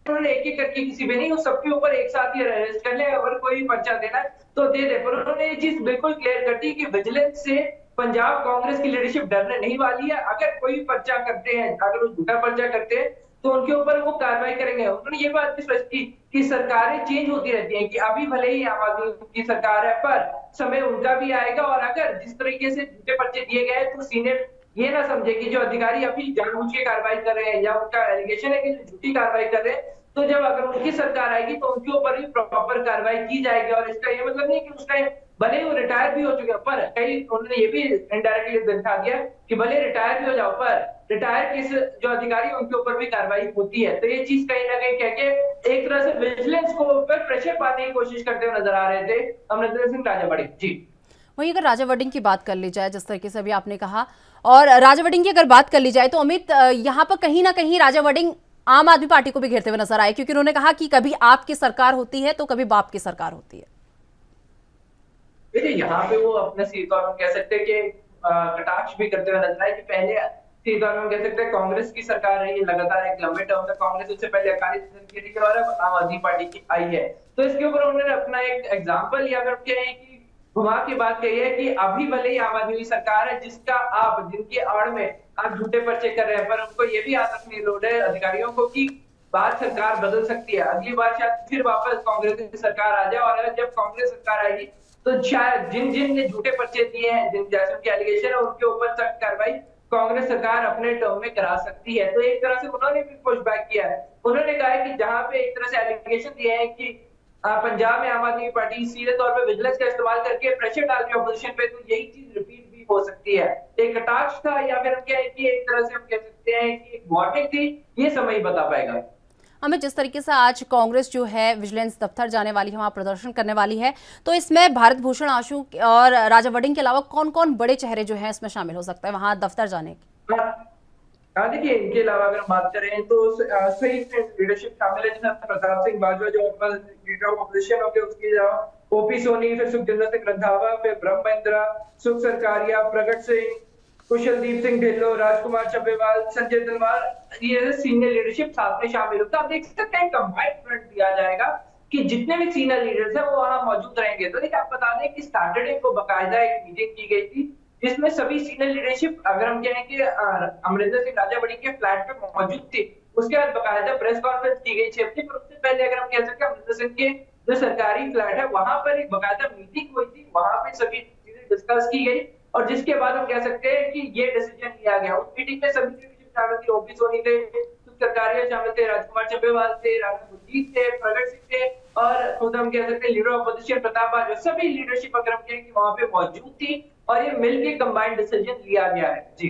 उन्होंने एक एक करके किसी भी नहीं, वो सबके ऊपर एक साथ ही अरेस्ट कर ले, अगर कोई पर्चा देना है तो दे दे। पर उन्होंने ये चीज बिल्कुल क्लियर कर दी कि विजिलेंस से पंजाब कांग्रेस की लीडरशिप डरने नहीं वाली है। अगर कोई पर्चा करते हैं, अगर वो झूठा पर्चा करते हैं तो उनके ऊपर वो कार्रवाई करेंगे। उन्होंने ये बात भी स्पष्ट की कि सरकारें चेंज होती रहती हैं, कि अभी भले ही आम आदमी की सरकार है पर समय उनका भी आएगा और अगर जिस तरीके से झूठे पर्चे दिए गए तो सीनियर ये ना समझे कि जो अधिकारी अभी जानबूझ के कार्रवाई कर रहे हैं या उनका एलिगेशन है कि झूठी कार्रवाई कर रहे हैं, तो जब अगर उनकी सरकार आएगी तो उनके ऊपर भी प्रॉपर कार्रवाई की जाएगी। और इसका ये मतलब नहीं कि उसका भले वो रिटायर भी हो चुके हैं, पर कई उन्होंने ये भी इनडायरेक्टली दिखा दिया कि भले रिटायर भी हो जाओ पर रिटायर के जो अधिकारी उनके ऊपर भी कार्रवाई होती है। तो ये चीज कहीं ना कहीं कह के एक तरह से विजिलेंस को ऊपर प्रेशर पाने की कोशिश करते हुए नजर आ रहे थे अमरिंदर सिंह राजा वड़िंग। जी वहीं अगर राजा वड़िंग की बात कर ली जाए, जिस तरीके से अभी आपने कहा, और राजा वड़िंग की अगर बात कर ली जाए तो अमित, यहाँ पर कहीं ना कहीं राजा वड़िंग आम आदमी पार्टी को भी घेरते हुए नजर आए, क्योंकि उन्होंने कहा कि कभी आपकी सरकार होती है तो कभी बाप की सरकार होती है। देखिए, यहाँ पे वो अपने सीधे तौर पर कह सकते हैं कि कटाक्ष भी करते हुए नजर आए कि पहले सीधे तौर पर हम कह सकते हैं कांग्रेस की सरकार रही है लगातार एक लंबे टर्म तक कांग्रेस, उससे पहले अकाली दल की रही है और अब आम आदमी पार्टी की आई है। तो इसके ऊपर उन्होंने अपना एक एग्जाम्पल या फिर कहें कि घुमा की बात कही है कि अभी भले ही आम आदमी की सरकार है जिसका आप जिनकी आड़ में आप झूठे पर्चे कर रहे हैं, पर उनको ये भी याद रखनी लोड है अधिकारियों को कि बार सरकार बदल सकती है, अगली बार शायद फिर वापस कांग्रेस की सरकार आ जाए और जब कांग्रेस सरकार आएगी तो शायद जिन जिन ने झूठे पर्चे दिए हैं, जिन जैसे उनके एलिगेशन है, उनके ऊपर सख्त कार्रवाई कांग्रेस सरकार अपने टर्म में करा सकती है। तो एक तरह से उन्होंने भी पुश बैक किया है। उन्होंने कहा है कि जहां पे एक तरह से एलिगेशन दिए हैं कि पंजाब में आम आदमी पार्टी सीधे तौर पे विजिलेंस का इस्तेमाल करके प्रेशर डाल रही है अपोजिशन पे, तो यही चीज रिपीट भी हो सकती है। एक कटाक्ष था या फिर हम क्या है कि एक तरह से हम कह सकते हैं कि एक वार्निंग थी, ये समय ही बता पाएगा। हमें जिस तरीके से आज कांग्रेस जो है विजिलेंस दफ्तर जाने वाली है, वहां प्रदर्शन करने वाली है, तो इसमें भारत भूषण आशु और राजा वड़िंग के अलावा कौन कौन बड़े चेहरे जो हैं इसमें शामिल हो सकता है वहां दफ्तर जाने की? हाँ देखिए, इनके अलावा अगर हम बात करें तो सही लीडरशिप शामिल है, जिसमें प्रताप सिंह बाजवा जो लीडर ऑफ अपोजिशन हो गए, उसके अलावा ओपी सोनी, फिर सुखजिंदर सिंह रंधावा, फिर ब्रह्म महिंद्रा, सुख सरकारिया, प्रगट सिंह, कुशलदीप सिंह ढिल्लों, राजकुमार चब्बेवाल, संजय तलवार, ये सीनियर लीडरशिप साथ में शामिल होता है। आप देख सकते हैं कंबाइंड फ्रंट दिया जाएगा कि जितने भी सीनियर लीडर्स हैं वो वहां मौजूद रहेंगे। तो देखिए, आप बता दें कि सैटरडे को बाकायदा एक मीटिंग की गई थी जिसमें सभी सीनियर लीडरशिप, अगर हम कहें कि अमरिंदर सिंह राजा वड़िंग के फ्लैट पे मौजूद थी, उसके बाद बाकायदा प्रेस कॉन्फ्रेंस की गई 6 बजे। पर उससे पहले अगर हम कह सकते हैं अमरिंदर सिंह के जो सरकारी फ्लैट है वहां पर एक बाकायदा मीटिंग हुई थी, वहां पे सभी चीजें डिस्कस की गई और जिसके बाद हम कह सकते हैं कि ये डिसीजन लिया गया। उस मीटिंग में सभी लीडरशिप शामिल थी, ओपी सोनी थे, सरकारिया शामिल थे, राजकुमार चब्बेवाल थे, राणा गुरजीत थे, प्रगट सिंह थे और खुद हम कह सकते हैं leader of opposition Pratap Bajwa, सभी लीडरशिप अगर हम कहें कि वहां पे मौजूद थी और ये मिलके कंबाइंड डिसीजन लिया गया है। जी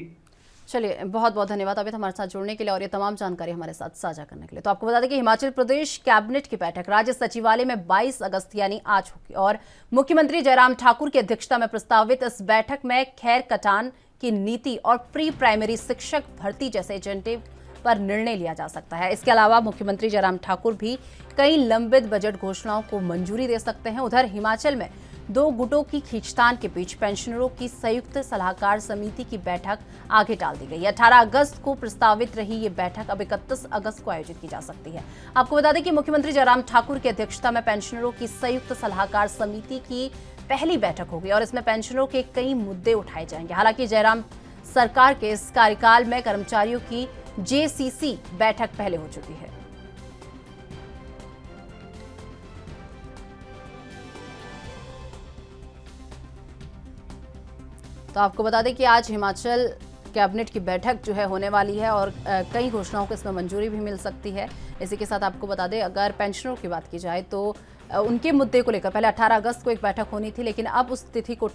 चलिए, बहुत बहुत धन्यवाद अमित हमारे साथ जुड़ने के लिए और ये तमाम जानकारी हमारे साथ साझा करने के लिए। तो आपको बता दें कि हिमाचल प्रदेश कैबिनेट की बैठक राज्य सचिवालय में 22 अगस्त यानी आज होगी और मुख्यमंत्री जयराम ठाकुर की अध्यक्षता में प्रस्तावित इस बैठक में खैर कटान की नीति और प्री प्राइमरी शिक्षक भर्ती जैसे एजेंडे पर निर्णय लिया जा सकता है। इसके अलावा मुख्यमंत्री जयराम ठाकुर भी कई लंबित बजट घोषणाओं को मंजूरी दे सकते हैं। उधर हिमाचल में 2 गुटों की खींचतान के बीच पेंशनरों की संयुक्त सलाहकार समिति की बैठक आगे टाल दी गई है। 18 अगस्त को प्रस्तावित रही ये बैठक अब 31 अगस्त को आयोजित की जा सकती है। आपको बता दें कि मुख्यमंत्री जयराम ठाकुर की अध्यक्षता में पेंशनरों की संयुक्त सलाहकार समिति की पहली बैठक होगी और इसमें पेंशनरों के कई मुद्दे उठाए जाएंगे। हालांकि जयराम सरकार के इस कार्यकाल में कर्मचारियों की JCC बैठक पहले हो चुकी है। तो आपको बता दें कि आज हिमाचल कैबिनेट की बैठक जो है होने वाली है और कई घोषणाओं को इसमें मंजूरी भी मिल सकती है। इसी के साथ आपको बता दें, अगर पेंशनरों की बात की जाए तो उनके मुद्दे को लेकर पहले 18 अगस्त को एक बैठक होनी थी, लेकिन अब उस तिथि को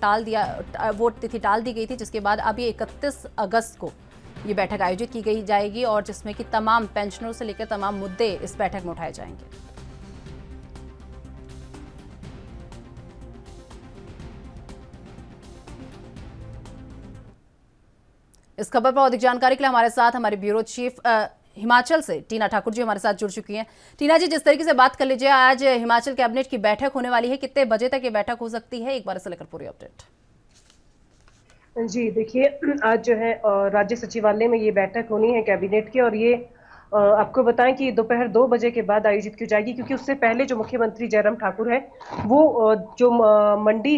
वो तिथि टाल दी गई थी, जिसके बाद अब ये 31 अगस्त को ये बैठक आयोजित की गई जाएगी और जिसमें कि तमाम पेंशनरों से लेकर तमाम मुद्दे इस बैठक में उठाए जाएंगे। इस खबर पर अधिक जानकारी के लिए हमारे साथ हमारे ब्यूरो चीफ हिमाचल से टीना ठाकुर जी हमारे साथ जुड़ चुकी हैं। टीना जी, जिस तरीके से बात कर लीजिए, आज हिमाचल कैबिनेट की बैठक होने वाली है, कितने बजे तक ये बैठक हो सकती है, एक बार इसे लेकर पूरी अपडेट। जी देखिए, आज जो है राज्य सचिवालय में ये बैठक होनी है कैबिनेट की और ये आपको बताएं कि दोपहर 2 बजे के बाद आयोजित की जाएगी, क्योंकि उससे पहले जो मुख्यमंत्री जयराम ठाकुर है वो जो मंडी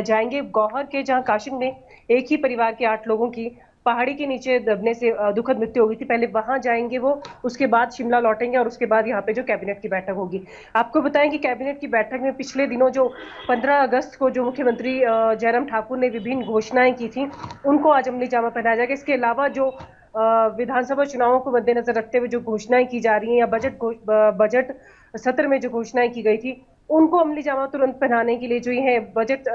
जाएंगे गौहर के, जहां काशिंग में एक ही परिवार के 8 लोगों की पहाड़ी के नीचे दबने से दुखद मृत्यु हो गई थी। पहले वहां जाएंगे वो, उसके बाद शिमला लौटेंगे और उसके बाद यहाँ पे जो कैबिनेट की बैठक होगी। आपको बताएं कि कैबिनेट की बैठक में पिछले दिनों जो 15 अगस्त को जो मुख्यमंत्री जयराम ठाकुर ने विभिन्न घोषणाएं की थी, उनको आज अमली जामा पहनाया जाएगा। इसके अलावा जो विधानसभा चुनावों को मद्देनजर रखते हुए जो घोषणाएं की जा रही हैं या बजट सत्र में जो घोषणाएं की गई थी, उनको अमली जामा तुरंत पहनाने के लिए जो ये बजट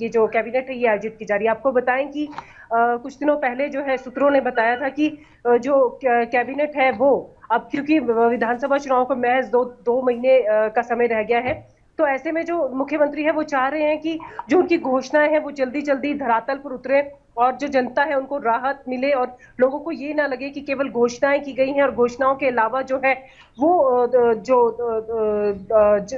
ये जो कैबिनेट है ये आयोजित की जा रही है। आपको बताएं कि कुछ दिनों पहले जो है सूत्रों ने बताया था कि जो कैबिनेट है वो अब, क्योंकि विधानसभा चुनाव को महज दो महीने का समय रह गया है, तो ऐसे में जो मुख्यमंत्री है वो चाह रहे हैं कि जो उनकी घोषणाएं हैं वो जल्दी जल्दी धरातल पर उतरे और जो जनता है उनको राहत मिले और लोगों को ये ना लगे कि केवल घोषणाएं की गई हैं और घोषणाओं के अलावा जो है वो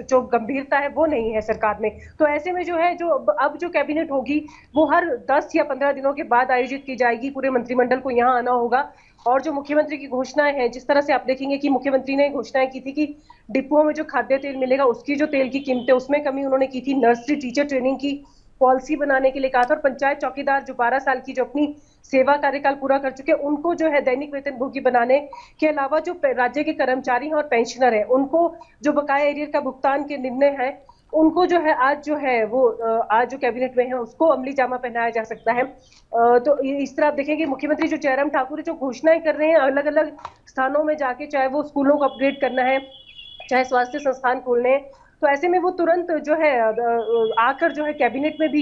जो गंभीरता है वो नहीं है सरकार में। तो ऐसे में जो है जो अब जो कैबिनेट होगी वो हर 10 या 15 दिनों के बाद आयोजित की जाएगी। पूरे मंत्रिमंडल को यहाँ आना होगा और जो मुख्यमंत्री की घोषणाएं हैं, जिस तरह से आप देखेंगे कि मुख्यमंत्री ने घोषणाएं की थी कि डिपुओं में जो खाद्य तेल मिलेगा उसकी जो तेल की कीमतें उसमें कमी उन्होंने की थी, नर्सरी टीचर ट्रेनिंग की पॉलिसी बनाने के लिए कहा था और पंचायत चौकीदार जो 12 साल की जो अपनी सेवा कार्यकाल पूरा कर चुके हैं उनको जो है दैनिक वेतन भोगी बनाने के अलावा जो राज्य के कर्मचारी हैं और पेंशनर हैं उनको जो बकाया एरियर का भुगतान के निर्णय है उनको जो है आज जो है वो आज जो कैबिनेट में है उसको अमली जामा पहनाया जा सकता है। तो इस तरह आप देखेंगे मुख्यमंत्री जो जयराम ठाकुर जो घोषणाएं कर रहे हैं अलग अलग स्थानों में जाके, चाहे वो स्कूलों को अपग्रेड करना है, चाहे स्वास्थ्य संस्थान खोलने हैं, तो ऐसे में वो तुरंत जो है आकर जो है कैबिनेट में भी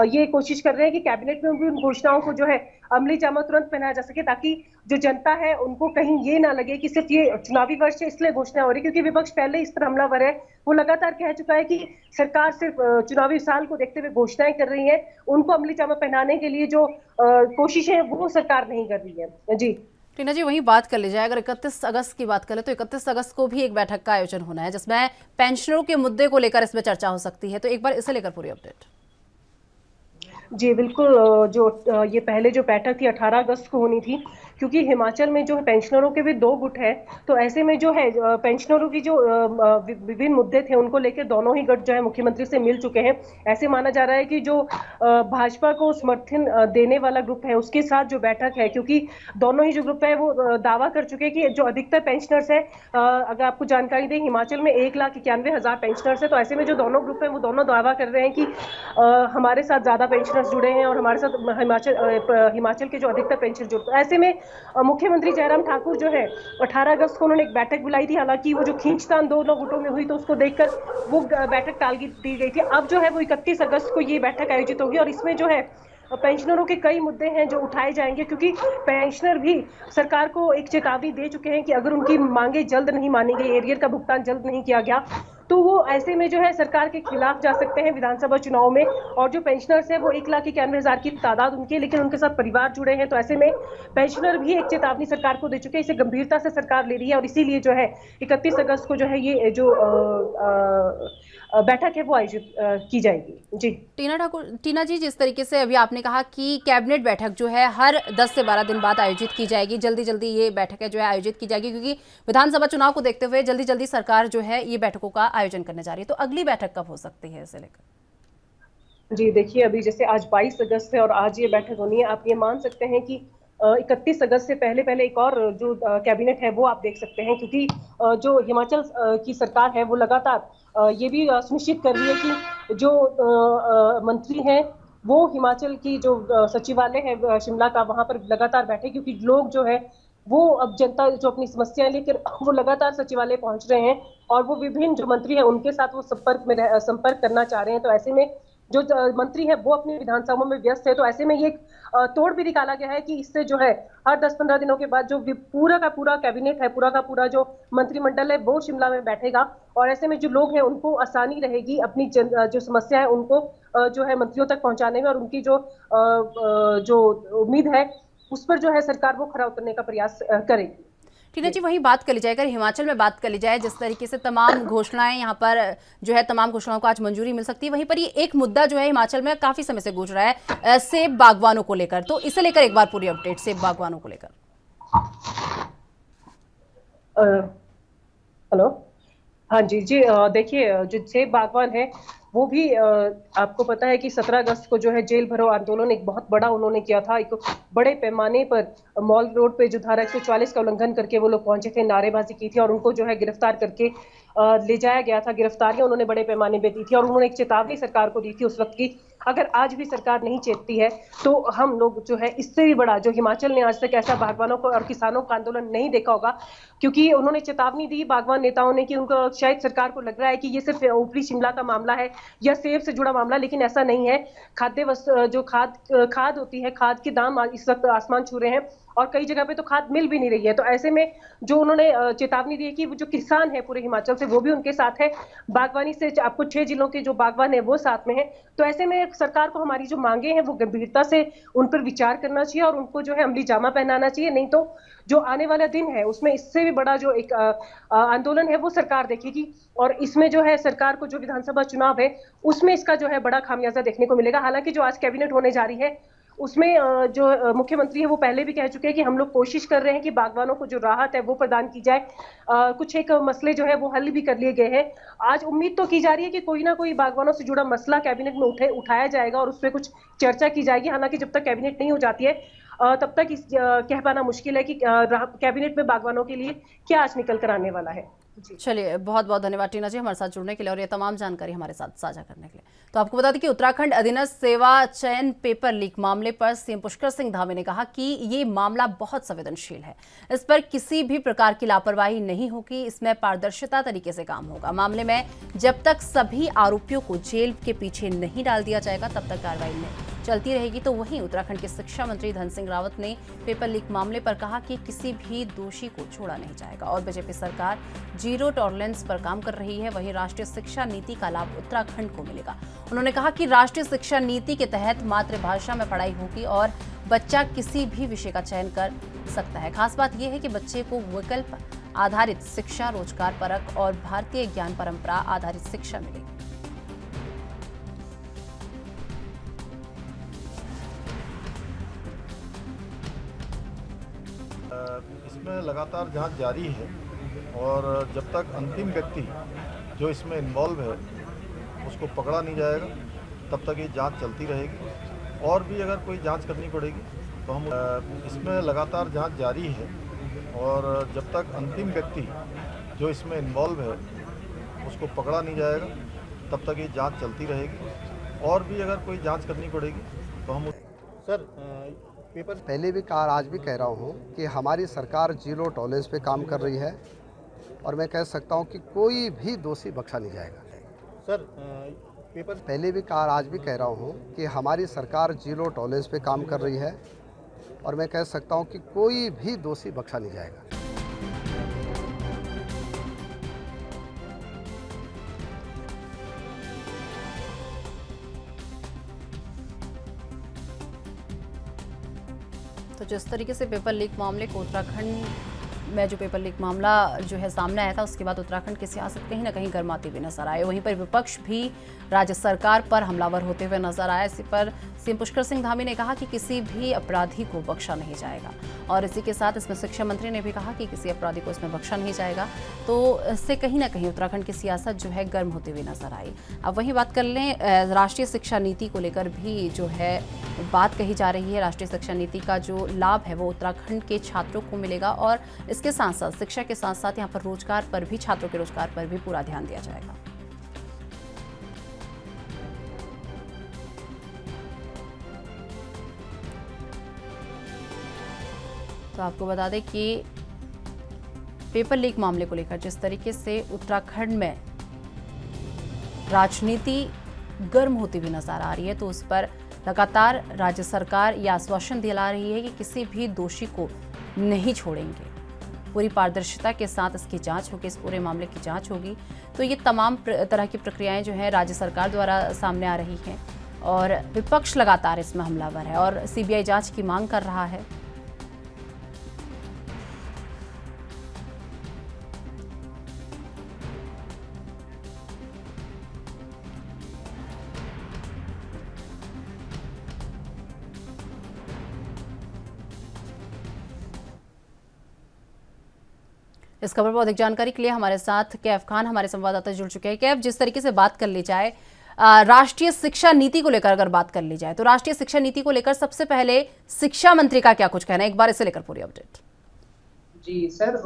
ये कोशिश कर रहे हैं कि कैबिनेट में भी उन घोषणाओं को जो है अमली जामा तुरंत पहनाया जा सके, ताकि जो जनता है उनको कहीं ये ना लगे कि सिर्फ ये चुनावी वर्ष है इसलिए घोषणा हो रही, क्योंकि विपक्ष पहले इस तरह हमलावर है। वो लगातार कह चुका है कि सरकार सिर्फ चुनावी साल को देखते हुए घोषणाएं कर रही है, उनको अमली जामा पहनाने के लिए जो कोशिशें वो सरकार नहीं कर रही है। जी टीना जी, वहीं बात कर ली जाए, अगर 31 अगस्त की बात करें तो 31 अगस्त को भी एक बैठक का आयोजन होना है जिसमें पेंशनरों के मुद्दे को लेकर इसमें चर्चा हो सकती है, तो एक बार इसे लेकर पूरी अपडेट। जी बिल्कुल, जो ये पहले जो बैठक थी 18 अगस्त को होनी थी, क्योंकि हिमाचल में जो है पेंशनरों के भी 2 गुट है, तो ऐसे में जो है पेंशनरों की जो विभिन्न मुद्दे थे उनको लेकर दोनों ही गट जो है मुख्यमंत्री से मिल चुके हैं। ऐसे माना जा रहा है कि जो भाजपा को समर्थन देने वाला ग्रुप है उसके साथ जो बैठक है, क्योंकि दोनों ही जो ग्रुप है वो दावा कर चुके हैं कि जो अधिकतर पेंशनर्स है, अगर आपको जानकारी दें हिमाचल में 1,91,000 पेंशनर्स है, तो ऐसे में जो दोनों ग्रुप है वो दोनों दावा कर रहे हैं कि हमारे साथ ज्यादा पेंशनर्स जुड़े हैं और हमारे साथ हिमाचल के जो अधिकतर पेंशन जुड़े। ऐसे में मुख्यमंत्री जयराम ठाकुर जो है 18 अगस्त को उन्होंने एक बैठक बुलाई थी, हालांकि वो जो खींचतान दोनों गुटों में हुई तो उसको देखकर वो बैठक टाल दी गई थी। अब जो है वो 31 अगस्त को ये बैठक आयोजित होगी और इसमें जो है पेंशनरों के कई मुद्दे हैं जो उठाए जाएंगे, क्योंकि पेंशनर भी सरकार को एक चेतावनी दे चुके हैं कि अगर उनकी मांगे जल्द नहीं मानी गई, एरियर का भुगतान जल्द नहीं किया गया, तो वो ऐसे में जो है सरकार के खिलाफ जा सकते हैं विधानसभा चुनाव में। और जो पेंशनर्स हैं वो 1,91,000 की तादाद उनकी है, लेकिन उनके साथ परिवार जुड़े हैं, तो ऐसे में पेंशनर भी एक चेतावनी सरकार को दे चुके हैं। इसे गंभीरता से सरकार ले रही है और इसीलिए जो है 31 अगस्त को जो है ये जो बैठक है वो आयोजित की जाएगी। जी टीना जी, जिस तरीके से अभी आपने कहा कि कैबिनेट बैठक जो है हर 10 से 12 दिन बाद आयोजित की जाएगी, जल्दी जल्दी ये बैठकें जो है आयोजित की जाएगी, क्योंकि विधानसभा चुनाव को देखते हुए जल्दी जल्दी सरकार जो है ये बैठकों का आयोजन करने जा रही है, तो अगली बैठक कब हो सकती है इसे लेकर? जी देखिए, अभी जैसे आज 22 अगस्त है और आज ये बैठक होनी है, आप ये मान सकते हैं कि 31 अगस्त से पहले एक और जो कैबिनेट है वो आप देख सकते हैं, क्योंकि जो हिमाचल की सरकार है वो लगातार ये भी सुनिश्चित कर रही है कि जो मंत्री हैं वो हिमाचल की जो सचिवालय है शिमला का वहां पर लगातार बैठे, क्योंकि लोग जो है वो अब जनता जो अपनी समस्याएं लेकर वो लगातार सचिवालय पहुंच रहे हैं और वो विभिन्न जो मंत्री हैं उनके साथ वो संपर्क करना चाह रहे हैं। तो ऐसे में जो मंत्री है वो अपनी विधानसभा में व्यस्त है, तो ऐसे में ये तोड़ भी निकाला गया है कि इससे जो है हर 10-15 दिनों के बाद जो पूरा का पूरा कैबिनेट है, पूरा का पूरा जो मंत्रिमंडल है वो शिमला में बैठेगा और ऐसे में जो लोग हैं उनको आसानी रहेगी अपनी जो समस्या है उनको जो है मंत्रियों तक पहुंचाने में, और उनकी जो उम्मीद है उस पर जो है सरकार वो खरा उतरने का प्रयास करेगी। टीना जी, वही बात कर ली जाए, अगर हिमाचल में बात कर ली जाए, जिस तरीके से तमाम घोषणाएं यहाँ पर जो है तमाम घोषणाओं को आज मंजूरी मिल सकती है, वहीं पर ये एक मुद्दा जो है हिमाचल में काफी समय से गूंज रहा है सेब बागवानों को लेकर, तो इसे लेकर एक बार पूरी अपडेट सेब बागवानों को लेकर। हेलो, हाँ जी देखिए, जो सेब बागवान है वो भी आपको पता है कि 17 अगस्त को जो है जेल भरो आंदोलन एक बहुत बड़ा उन्होंने किया था। एक बड़े पैमाने पर मॉल रोड पे जो धारा 144 का उल्लंघन करके वो लोग पहुंचे थे, नारेबाजी की थी और उनको जो है गिरफ्तार करके ले जाया गया था। गिरफ्तारियां उन्होंने बड़े पैमाने पे दी थी और उन्होंने एक चेतावनी सरकार को दी थी उस वक्त की, अगर आज भी सरकार नहीं चेतती है तो हम लोग जो है इससे भी बड़ा जो हिमाचल ने आज तक ऐसा बागवानों को और किसानों का आंदोलन नहीं देखा होगा, क्योंकि उन्होंने चेतावनी दी बागवान नेताओं ने कि उनको शायद सरकार को लग रहा है कि ये सिर्फ ऊपरी शिमला का मामला है या सेब से जुड़ा मामला, लेकिन ऐसा नहीं है। खाद्य वस्तु जो खाद होती है, खाद के दाम इस वक्त आसमान छू रहे हैं और कई जगह पे तो खाद मिल भी नहीं रही है। तो ऐसे में जो उन्होंने चेतावनी दी है कि जो किसान है पूरे हिमाचल से वो भी उनके साथ है, बागवानी से आपको 6 जिलों के जो बागवान है वो साथ में है। तो ऐसे में सरकार को हमारी जो मांगे हैं वो गंभीरता से उन पर विचार करना चाहिए और उनको जो है अमली जामा पहनाना चाहिए, नहीं तो जो आने वाला दिन है उसमें इससे भी बड़ा जो एक आंदोलन है वो सरकार देखेगी और इसमें जो है सरकार को जो विधानसभा चुनाव है उसमें इसका जो है बड़ा खामियाजा देखने को मिलेगा। हालांकि जो आज कैबिनेट होने जा रही है उसमें जो मुख्यमंत्री है वो पहले भी कह चुके हैं कि हम लोग कोशिश कर रहे हैं कि बागवानों को जो राहत है वो प्रदान की जाए। कुछ एक मसले जो है वो हल भी कर लिए गए हैं। आज उम्मीद तो की जा रही है कि कोई ना कोई बागवानों से जुड़ा मसला कैबिनेट में उठाया जाएगा और उस पर कुछ चर्चा की जाएगी। हालांकि जब तक कैबिनेट नहीं हो जाती है तब तक कह पाना मुश्किल है कि कैबिनेट में बागवानों के लिए क्या आज निकल कर आने वाला है। चलिए, बहुत बहुत धन्यवाद टीना जी हमारे साथ जुड़ने के लिए और ये तमाम जानकारी हमारे साथ साझा करने के लिए। तो आपको बता दें कि उत्तराखंड अधीनस्थ सेवा चयन पेपर लीक मामले पर सीएम पुष्कर सिंह धामी ने कहा कि ये मामला बहुत संवेदनशील है, इस पर किसी भी प्रकार की लापरवाही नहीं होगी, इसमें पारदर्शिता तरीके से काम होगा। मामले में जब तक सभी आरोपियों को जेल के पीछे नहीं डाल दिया जाएगा तब तक कार्रवाई में चलती रहेगी। तो वहीं उत्तराखंड के शिक्षा मंत्री धन सिंह रावत ने पेपर लीक मामले पर कहा कि किसी भी दोषी को छोड़ा नहीं जाएगा और बीजेपी सरकार जीरो टॉलरेंस पर काम कर रही है। वहीं राष्ट्रीय शिक्षा नीति का लाभ उत्तराखंड को मिलेगा। उन्होंने कहा कि राष्ट्रीय शिक्षा नीति के तहत मातृभाषा में पढ़ाई होगी और बच्चा किसी भी विषय का चयन कर सकता है। खास बात यह है कि बच्चे को विकल्प आधारित शिक्षा, रोजगार परक और भारतीय ज्ञान परंपरा आधारित शिक्षा मिलेगी। इसमें लगातार जांच जारी है और जब तक अंतिम व्यक्ति जो इसमें इन्वॉल्व है उसको पकड़ा नहीं जाएगा तब तक ये जांच चलती रहेगी और भी अगर कोई जांच करनी पड़ेगी तो हम इसमें लगातार जांच जारी है और जब तक अंतिम व्यक्ति जो इसमें इन्वॉल्व है उसको पकड़ा नहीं जाएगा तब तक ये जांच चलती रहेगी और भी अगर कोई जांच करनी पड़ेगी तो हम सर पेपर पहले भी कहा, आज भी कह रहा हूँ कि हमारी सरकार जीरो टॉलरेंस पे काम कर रही है और मैं कह सकता हूँ कि कोई भी दोषी बख्शा नहीं जाएगा। सर पेपर पहले भी कहा, आज भी कह रहा हूँ कि हमारी सरकार जीरो टॉलरेंस पे काम कर रही है और मैं कह सकता हूँ कि कोई भी दोषी बख्शा नहीं जाएगा। तो जिस तरीके से पेपर लीक मामले को उत्तराखंड में जो पेपर लीक मामला जो है सामने आया था उसके बाद उत्तराखंड की सियासत कहीं ना कहीं गर्माती हुई नजर आई। वहीं पर विपक्ष भी राज्य सरकार पर हमलावर होते हुए नजर आया। इसी पर सीएम पुष्कर सिंह धामी ने कहा कि किसी भी अपराधी को बख्शा नहीं जाएगा और इसी के साथ इसमें शिक्षा मंत्री ने भी कहा कि किसी अपराधी को इसमें बख्शा नहीं जाएगा। तो इससे कहीं ना कहीं उत्तराखंड की सियासत जो है गर्म होती हुई नजर आई। अब वहीं बात कर लें राष्ट्रीय शिक्षा नीति को लेकर भी जो है बात कही जा रही है। राष्ट्रीय शिक्षा नीति का जो लाभ है वो उत्तराखंड के छात्रों को मिलेगा और इसके साथ साथ शिक्षा के साथ साथ यहाँ पर रोजगार पर भी, छात्रों के रोजगार पर भी पूरा ध्यान दिया जाएगा। तो आपको बता दें कि पेपर लीक मामले को लेकर जिस तरीके से उत्तराखंड में राजनीति गर्म होती हुई नजर आ रही है तो उस पर लगातार राज्य सरकार यह आश्वासन दिला रही है कि किसी भी दोषी को नहीं छोड़ेंगे। पूरी पारदर्शिता के साथ इसकी जांच होगी, इस पूरे मामले की जांच होगी। तो ये तमाम तरह की प्रक्रियाएं जो हैं राज्य सरकार द्वारा सामने आ रही हैं और विपक्ष लगातार इसमें हमलावर है और सीबीआई जांच की मांग कर रहा है। इस खबर पर अधिक जानकारी के लिए हमारे साथ कैफ खान हमारे संवाददाता जुड़ चुके हैं। कैफ, जिस तरीके से बात कर ली जाए राष्ट्रीय शिक्षा नीति को लेकर अगर बात कर ली जाए तो राष्ट्रीय शिक्षा नीति को लेकर सबसे पहले शिक्षा मंत्री का क्या कुछ कहना है, एक बार इसे लेकर पूरी अपडेट। जी सर,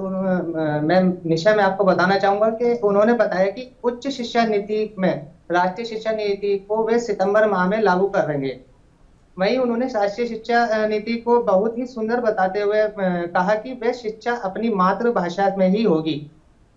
मैं निशा में आपको बताना चाहूंगा कि उन्होंने बताया कि उच्च शिक्षा नीति में राष्ट्रीय शिक्षा नीति को वे सितंबर माह में लागू कर देंगे। वहीं उन्होंने राष्ट्रीय शिक्षा नीति को बहुत ही सुंदर बताते हुए कहा कि वह शिक्षा अपनी मातृभाषा में ही होगी।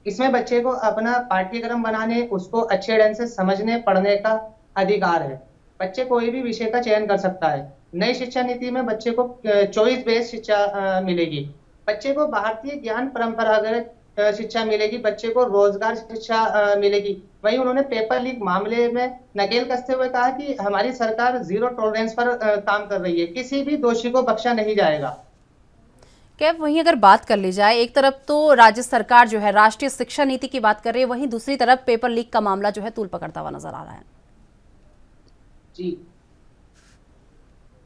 इसमें बच्चे को अपना पाठ्यक्रम बनाने, उसको अच्छे ढंग से समझने पढ़ने का अधिकार है। बच्चे कोई भी विषय का चयन कर सकता है। नई शिक्षा नीति में बच्चे को चॉइस बेस्ड शिक्षा मिलेगी, बच्चे को भारतीय ज्ञान परंपरागत शिक्षा मिलेगी, बच्चे को रोजगार शिक्षा मिलेगी। वहीं उन्होंने पेपर लीक मामले में नकेल कसते हुए कहा कि हमारी सरकार जीरो टॉलरेंस पर काम कर रही है, किसी भी दोषी को बख्शा नहीं जाएगा। क्या वहीं अगर बात कर ली जाए, एक तरफ तो राज्य सरकार जो है राष्ट्रीय शिक्षा नीति की बात कर रही है, वहीं दूसरी तरफ पेपर लीक का मामला जो है तूल पकड़ता हुआ नजर आ रहा है।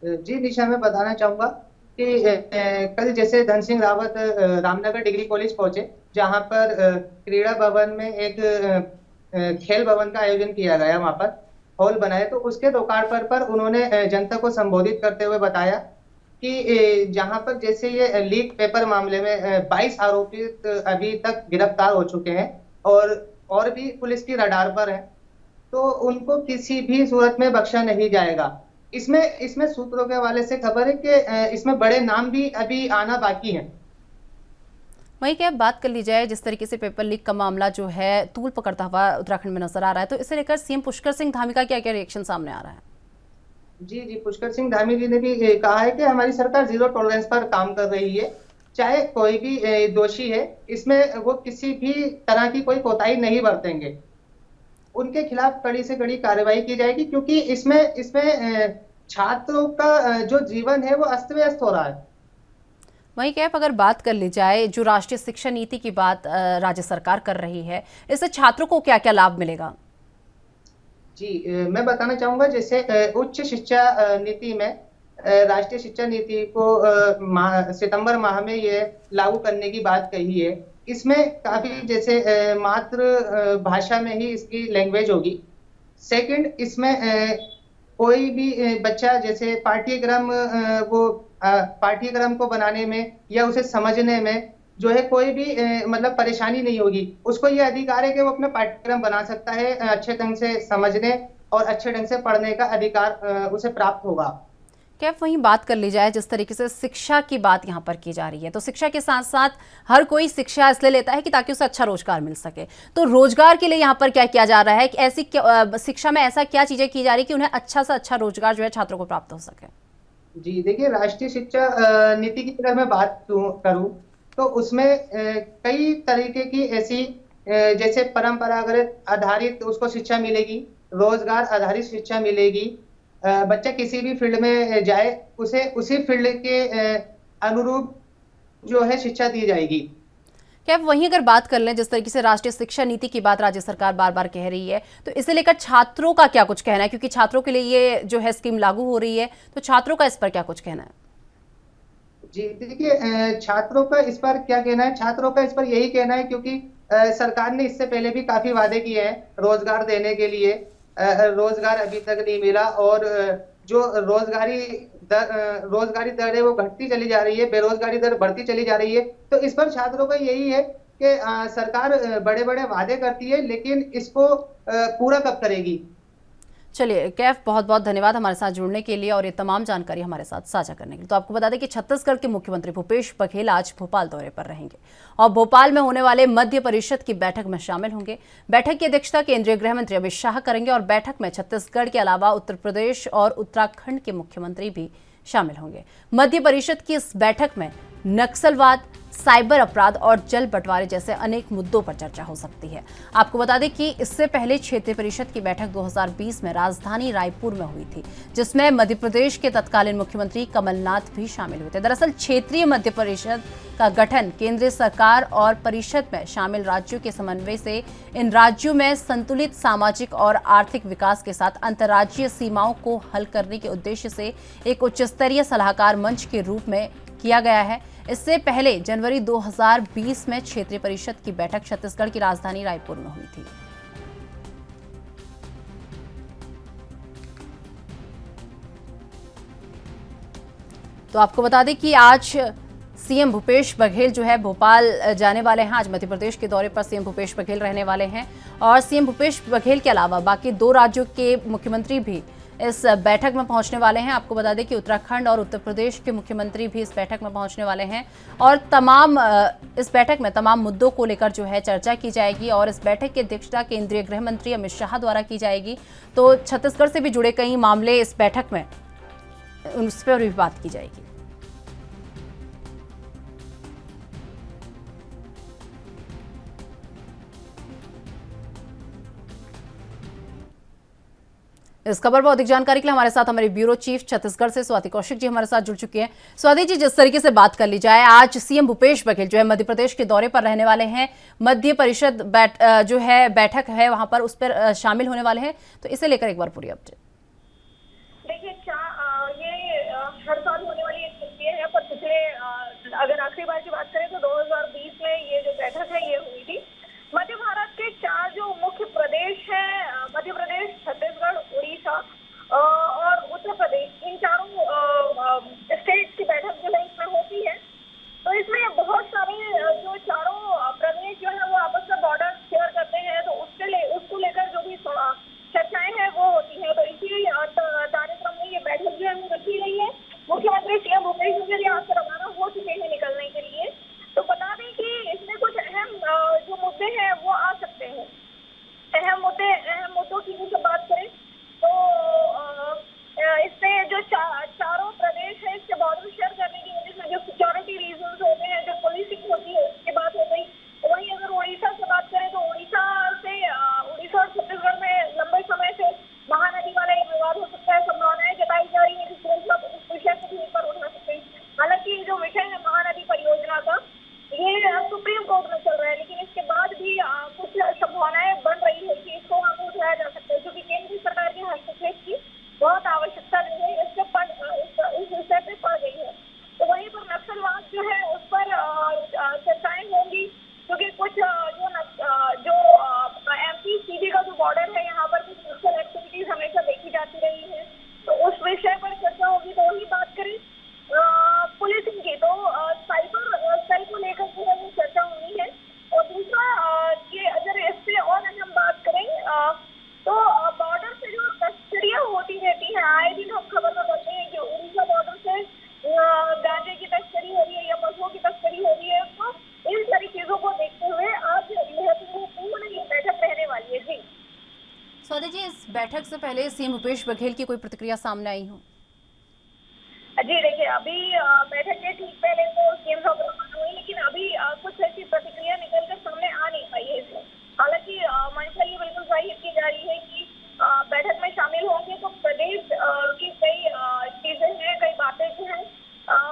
जी निशा, मैं बताना चाहूंगा कि कल जैसे धन सिंह रावत रामनगर डिग्री कॉलेज पहुंचे, जहां पर क्रीड़ा भवन में एक खेल भवन का आयोजन किया गया, वहां पर हॉल बनाए, तो उसके लोकार्पण पर उन्होंने जनता को संबोधित करते हुए बताया कि जहां पर जैसे ये लीक पेपर मामले में 22 आरोपित अभी तक गिरफ्तार हो चुके हैं और भी पुलिस की रडार पर है, तो उनको किसी भी सूरत में बख्शा नहीं जाएगा। इसमें सूत्रों के हवाले से खबर है कि इसमें बड़े नाम भी अभी आना बाकी हैं। वहीं क्या बात कर ली जाए, जिस तरीके से पेपर लीक का मामला जो है तूल पकड़ता हुआ उत्तराखंड में नजर आ रहा है, तो इसे लेकर सीएम पुष्कर सिंह धामी का क्या क्या रिएक्शन सामने आ रहा है? जी, पुष्कर सिंह धामी जी ने भी कहा है कि हमारी सरकार जीरो टॉलरेंस पर काम कर रही है, चाहे कोई भी दोषी है, इसमें वो किसी भी तरह की कोई कोताही नहीं बरतेंगे, उनके खिलाफ कड़ी से कड़ी कार्रवाई की जाएगी, क्योंकि इसमें छात्रों का जो जीवन है वो अस्त व्यस्त हो रहा है। वहीं कैफ अगर बात कर ली जाए, जो राष्ट्रीय शिक्षा नीति की बात राज्य सरकार कर रही है, इससे छात्रों को क्या क्या लाभ मिलेगा? जी, मैं बताना चाहूंगा, जैसे उच्च शिक्षा नीति में राष्ट्रीय शिक्षा नीति को सितंबर माह में ये लागू करने की बात कही है। इसमें काफी जैसे मातृ भाषा में ही इसकी लैंग्वेज होगी। सेकंड, इसमें कोई भी बच्चा जैसे पाठ्यक्रम को बनाने में या उसे समझने में जो है कोई भी मतलब परेशानी नहीं होगी, उसको ये अधिकार है कि वो अपना पाठ्यक्रम बना सकता है, अच्छे ढंग से समझने और अच्छे ढंग से पढ़ने का अधिकार उसे प्राप्त होगा। कैफ वहीं बात कर ली जाए, जिस तरीके से शिक्षा की बात यहाँ पर की जा रही है, तो शिक्षा के साथ साथ हर कोई शिक्षा इसलिए लेता है कि ताकि उसे अच्छा रोजगार मिल सके, तो रोजगार के लिए यहाँ पर क्या किया जा रहा है कि ऐसी शिक्षा में ऐसा क्या चीजें की जा रही है कि उन्हें अच्छा से अच्छा रोजगार जो है छात्रों को प्राप्त हो सके? जी देखिए, राष्ट्रीय शिक्षा नीति की अगर मैं बात करूं तो उसमें कई तरीके की ऐसी जैसे परंपरागत आधारित उसको शिक्षा मिलेगी, रोजगार आधारित शिक्षा मिलेगी, बच्चा किसी भी फील्ड में जाए उसे उसी फील्ड के अनुरूप जो है शिक्षा दी जाएगी। क्या वहीं अगर बात कर लें, जिस तरीके से राष्ट्रीय शिक्षा नीति की बात राज्य सरकार बार बार कह रही है, तो इसे लेकर छात्रों का क्या कुछ कहना है? क्योंकि छात्रों के लिए ये जो है स्कीम लागू हो रही है, तो छात्रों का इस पर क्या कुछ कहना है? जी देखिए, छात्रों का इस पर क्या कहना है, छात्रों का इस पर यही कहना है, क्योंकि सरकार ने इससे पहले भी काफी वादे किए हैं रोजगार देने के लिए, रोजगार अभी तक नहीं मिला, और जो रोजगारी दर है वो घटती चली जा रही है, बेरोजगारी दर बढ़ती चली जा रही है। तो इस पर छात्रों का यही है कि सरकार बड़े बड़े वादे करती है, लेकिन इसको पूरा कब करेगी। चलिए कैफ, बहुत बहुत धन्यवाद हमारे साथ जुड़ने के लिए और ये तमाम जानकारी हमारे साथ साझा करने के लिए। तो आपको बता दें कि छत्तीसगढ़ के मुख्यमंत्री भूपेश बघेल आज भोपाल दौरे पर रहेंगे और भोपाल में होने वाले मध्य परिषद की बैठक में शामिल होंगे। बैठक की अध्यक्षता केंद्रीय गृह मंत्री अमित शाह करेंगे और बैठक में छत्तीसगढ़ के अलावा उत्तर प्रदेश और उत्तराखंड के मुख्यमंत्री भी शामिल होंगे। मध्य परिषद की इस बैठक में नक्सलवाद, साइबर अपराध और जल बंटवारे जैसे अनेक मुद्दों पर चर्चा हो सकती है। आपको बता दें कि इससे पहले क्षेत्रीय परिषद की बैठक 2020 में राजधानी रायपुर में हुई थी, जिसमें मध्य प्रदेश के तत्कालीन मुख्यमंत्री कमलनाथ भी शामिल हुए थे। दरअसल क्षेत्रीय मध्य परिषद का गठन केंद्रीय सरकार और परिषद में शामिल राज्यों के समन्वय से इन राज्यों में संतुलित सामाजिक और आर्थिक विकास के साथ अंतर्राज्यीय सीमाओं को हल करने के उद्देश्य से एक उच्च स्तरीय सलाहकार मंच के रूप में किया गया है। इससे पहले जनवरी 2020 में क्षेत्रीय परिषद की बैठक छत्तीसगढ़ की राजधानी रायपुर में हुई थी। तो आपको बता दें कि आज सीएम भूपेश बघेल जो है भोपाल जाने वाले हैं। आज मध्य प्रदेश के दौरे पर सीएम भूपेश बघेल रहने वाले हैं और सीएम भूपेश बघेल के अलावा बाकी 2 राज्यों के मुख्यमंत्री भी इस बैठक में पहुंचने वाले हैं। आपको बता दें कि उत्तराखंड और उत्तर प्रदेश के मुख्यमंत्री भी इस बैठक में पहुंचने वाले हैं और इस बैठक में तमाम मुद्दों को लेकर जो है चर्चा की जाएगी और इस बैठक की अध्यक्षता केंद्रीय गृह मंत्री अमित शाह द्वारा की जाएगी। तो छत्तीसगढ़ से भी जुड़े कई मामले इस बैठक में उस पर भी बात की जाएगी। इस खबर पर अधिक जानकारी के लिए हमारे साथ हमारे ब्यूरो चीफ छत्तीसगढ़ से स्वाति कौशिक जी हमारे साथ जुड़ चुके हैं। स्वाति जी, जिस तरीके से बात कर ली जाए, आज सीएम भूपेश बघेल जो है मध्य प्रदेश के दौरे पर रहने वाले हैं, मध्य परिषद जो है बैठक है वहां पर, उस पर शामिल होने वाले हैं, तो इसे लेकर एक बार पूरी अपडेट। देखिए, ये हर साल होने वाली एक प्रक्रिया है, पर पिछले अगर आखिरी बार की बात करें तो 2020 में ये जो बैठक है ये हुई थी। मध्य भारत के 4 जो मुख्य प्रदेश हैं, मध्य प्रदेश, छत्तीसगढ़, उड़ीसा और उत्तर प्रदेश, इन चारों स्टेट्स की बैठक जो है इसमें होती है। तो इसमें बहुत सारे जो चारों प्रदेश जो है वो आपस में बॉर्डर शेयर करते हैं, तो उसको लेकर जो भी चर्चाएं हैं वो होती है। तो इसी कार्यक्रम में ये बैठक जो है वो रखी गई है। मुख्यमंत्री सीएम भूपेश बघेल यहाँ से रवाना हो चुके हैं निकलने के लिए। तो बता दें कि इसमें कुछ अहम जो मुद्दे हैं वो आ सकते हैं। अहम मुद्दों की जब बात करें तो इसमें जो चारों प्रदेश है इसके बॉर्डर शेयर करने की वजह से जो सिक्योरिटी रीजंस होते हैं, जो पुलिसिंग होती है, उसकी बात हो गई। वहीं अगर उड़ीसा से बात करें तो उड़ीसा और छत्तीसगढ़ में लंबे समय से महानदी वाला एक विवाद हो सकता है। संभावनाएं जताई जा रही है कि इस विषय को भी एक बार उठा सकते हैं। हालांकि जो विषय है महानदी परियोजना का, ये सुप्रीम कोर्ट में चल रहा है, लेकिन इसके बाद भी कुछ संभावनाएं बन रही है कि इसको वहाँ उठाया जा सकता है, क्योंकि केंद्र सरकार के हस्तक्षेप की बहुत आवश्यकता जो है इस विषय पे पड़ गई है। तो वहीं पर नक्सलवाद जो है उस पर चर्चाएं होंगी, क्योंकि कुछ जो एमपी सीधी का जो बॉर्डर है यहाँ पर कुछ नक्सल एक्टिविटीज हमेशा देखी जाती रही है, तो उस विषय पर चर्चा होगी। तो वही बात करें पुलिसिंग की, तो साइबर सेल को लेकर जो है चर्चा होनी है। और दूसरा ये अगर इससे और अगर हम बात करें तो बॉर्डर से जो तस्करियां होती रहती हैं, आए दिन हम खबर में पढ़ते हैं कि उड़ीसा बॉर्डर से गांजे की तस्करी हो रही है या पशुओं की तस्करी हो रही है। तो इन सारी चीजों को देखते हुए आज महत्वपूर्ण ये बैठक रहने वाली है। जी स्वाति जी, इस बैठक से पहले सीएम भूपेश बघेल की कोई प्रतिक्रिया सामने आई हो? जी देखिए, अभी बैठक के ठीक पहले तो सीएम साहब रवाना हुई, लेकिन अभी कुछ ऐसी प्रतिक्रिया निकल कर सामने आ नहीं पाई है इसमें। हालांकि मंशा ये बिल्कुल जाहिर की जा रही है कि बैठक में शामिल होंगे तो प्रदेश की कई चीजें हैं, कई बातें जो हैं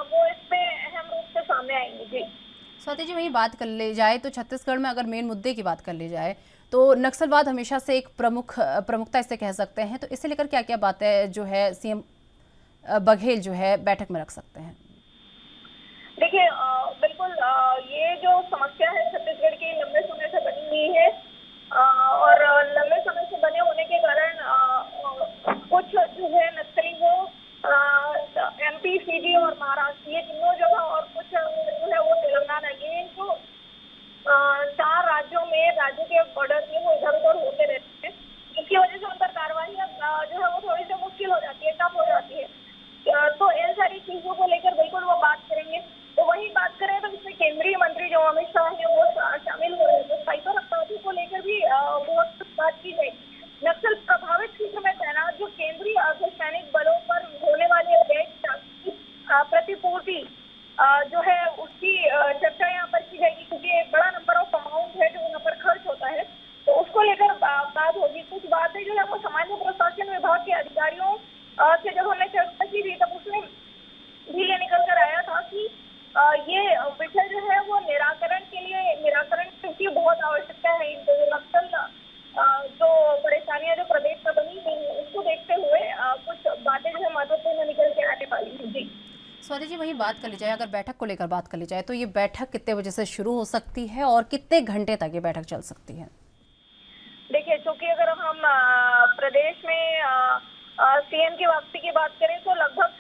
वो इसमें अहम रूप से सामने आएंगी। जी स्वाति जी, वही बात कर ले जाए तो छत्तीसगढ़ में अगर मेन मुद्दे की बात कर ली जाए तो नक्सलवाद हमेशा से एक प्रमुखता इसे कह सकते हैं, तो इसे लेकर क्या क्या बातें जो है सीएम बघेल जो है बैठक में रख सकते हैं? देखिए, बिल्कुल ये जो समस्या है छत्तीसगढ़ की लंबे समय से बनी हुई है, और लंबे समय से बने होने के कारण कुछ जो है नक्सली वो एमपी, सीडी और महाराष्ट्र, ये तीनों जगह, और कुछ जो है वो तेलंगाना, ये जो 4 राज्यों में राज्य के बॉर्डर में वो इधर उधर होते रहते हैं, जिसकी वजह से उन पर कार्रवाई जो है वो थोड़ी सी मुश्किल हो जाती है, टफ हो जाती है। तो इन सारी चीजों को लेकर बिल्कुल वो बात करेंगे। तो वही बात करें तो इसमें केंद्रीय मंत्री जो अमित शाह है वो शामिल हो रहे हैं। तो साइबर अपराधों को लेकर भी बहुत बात की जाएगी। नक्सल प्रभावित क्षेत्र में तैनात जो केंद्रीय अर्धसैनिक बलों पर होने वाले प्रतिपूर्ति जो है उसकी चर्चा यहाँ पर की जाएगी, क्योंकि एक बड़ा नंबर ऑफ अमाउंट है जो यहाँ पर खर्च होता है, तो उसको लेकर बात होगी। कुछ बातें जो है वो सामान्य प्रशासन विभाग के अधिकारियों से जब हमने चर्चा की थी तब उसमें भी ये निकल कर आया था कि ये विषय जो है वो निराकरण की बहुत आवश्यकता है। नक्सल जो परेशानियां जो प्रदेश में बनी हुई है उसको देखते हुए कुछ बातें जो है महत्वपूर्ण निकल के आने वाली है। जी स्वाति जी, वही बात कर ली जाए, अगर बैठक को लेकर बात कर ली जाए तो ये बैठक कितने बजे से शुरू हो सकती है और कितने घंटे तक ये बैठक चल सकती है? देखिए, चूंकि अगर हम प्रदेश में सीएम की वापसी की बात करें तो लगभग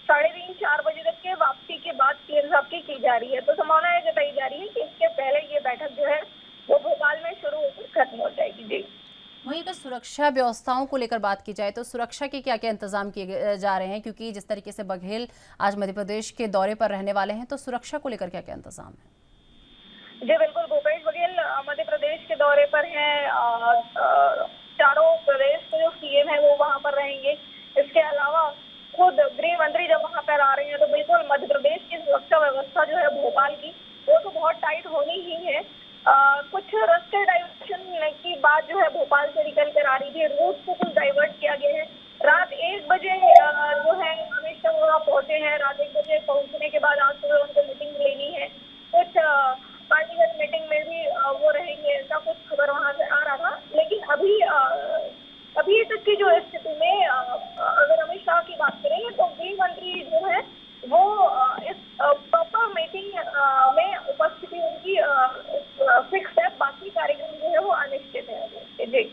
3:30-4 बजे तक के वापसी के बाद सीएम साहब की जा रही है। तो संभावना ये जताई जा रही है कि इसके पहले ये बैठक जो है वो भोपाल में शुरू होकर खत्म हो जाएगी। जी वहीं अगर सुरक्षा व्यवस्थाओं को लेकर बात की जाए तो सुरक्षा के क्या क्या इंतजाम किए जा रहे हैं, क्योंकि जिस तरीके से बघेल आज मध्य प्रदेश के दौरे पर रहने वाले हैं, तो सुरक्षा को लेकर क्या क्या इंतजाम है? जी बिल्कुल, भूपेश बघेल मध्य प्रदेश के दौरे पर हैं। चारों प्रदेश के जो सीएम है वो वहाँ पर रहेंगे। इसके अलावा खुद गृह बहुत टाइट होनी ही है। कुछ रास्ते डाइवर्शन की बात जो है भोपाल से निकल कर आ रही थी, रूट को कुछ डाइवर्ट किया गया है। रात 1 बजे जो है अमित शाह वहाँ पहुंचे हैं। रात 1 बजे पहुंचने के बाद आज सुबह उनको मीटिंग लेनी है, कुछ पार्टीगत मीटिंग में भी वो रहेंगे, ऐसा कुछ खबर वहाँ से आ रहा था। लेकिन अभी तक की जो स्थिति में अगर अमित शाह की बात करें तो गृह मंत्री जो है वो इस प्रॉपर मीटिंग में उपस्थिति उनकी फिक्स है, बाकी कार्यक्रम जो है वो अनिश्चित है। जी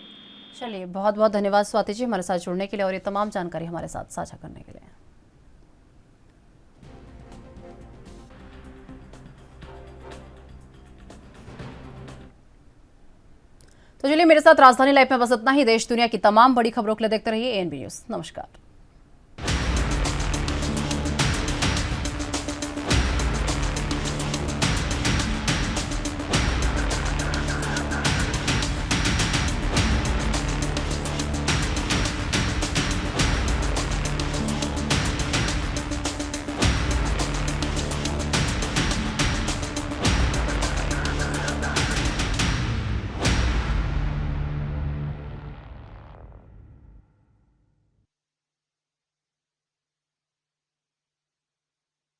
चलिए, बहुत बहुत धन्यवाद स्वाति जी हमारे साथ जुड़ने के लिए और ये तमाम जानकारी हमारे साथ साझा करने के लिए। तो चलिए, मेरे साथ राजधानी लाइव में बस इतना ही। देश दुनिया की तमाम बड़ी खबरों के लिए देखते रहिए ANB न्यूज़। नमस्कार।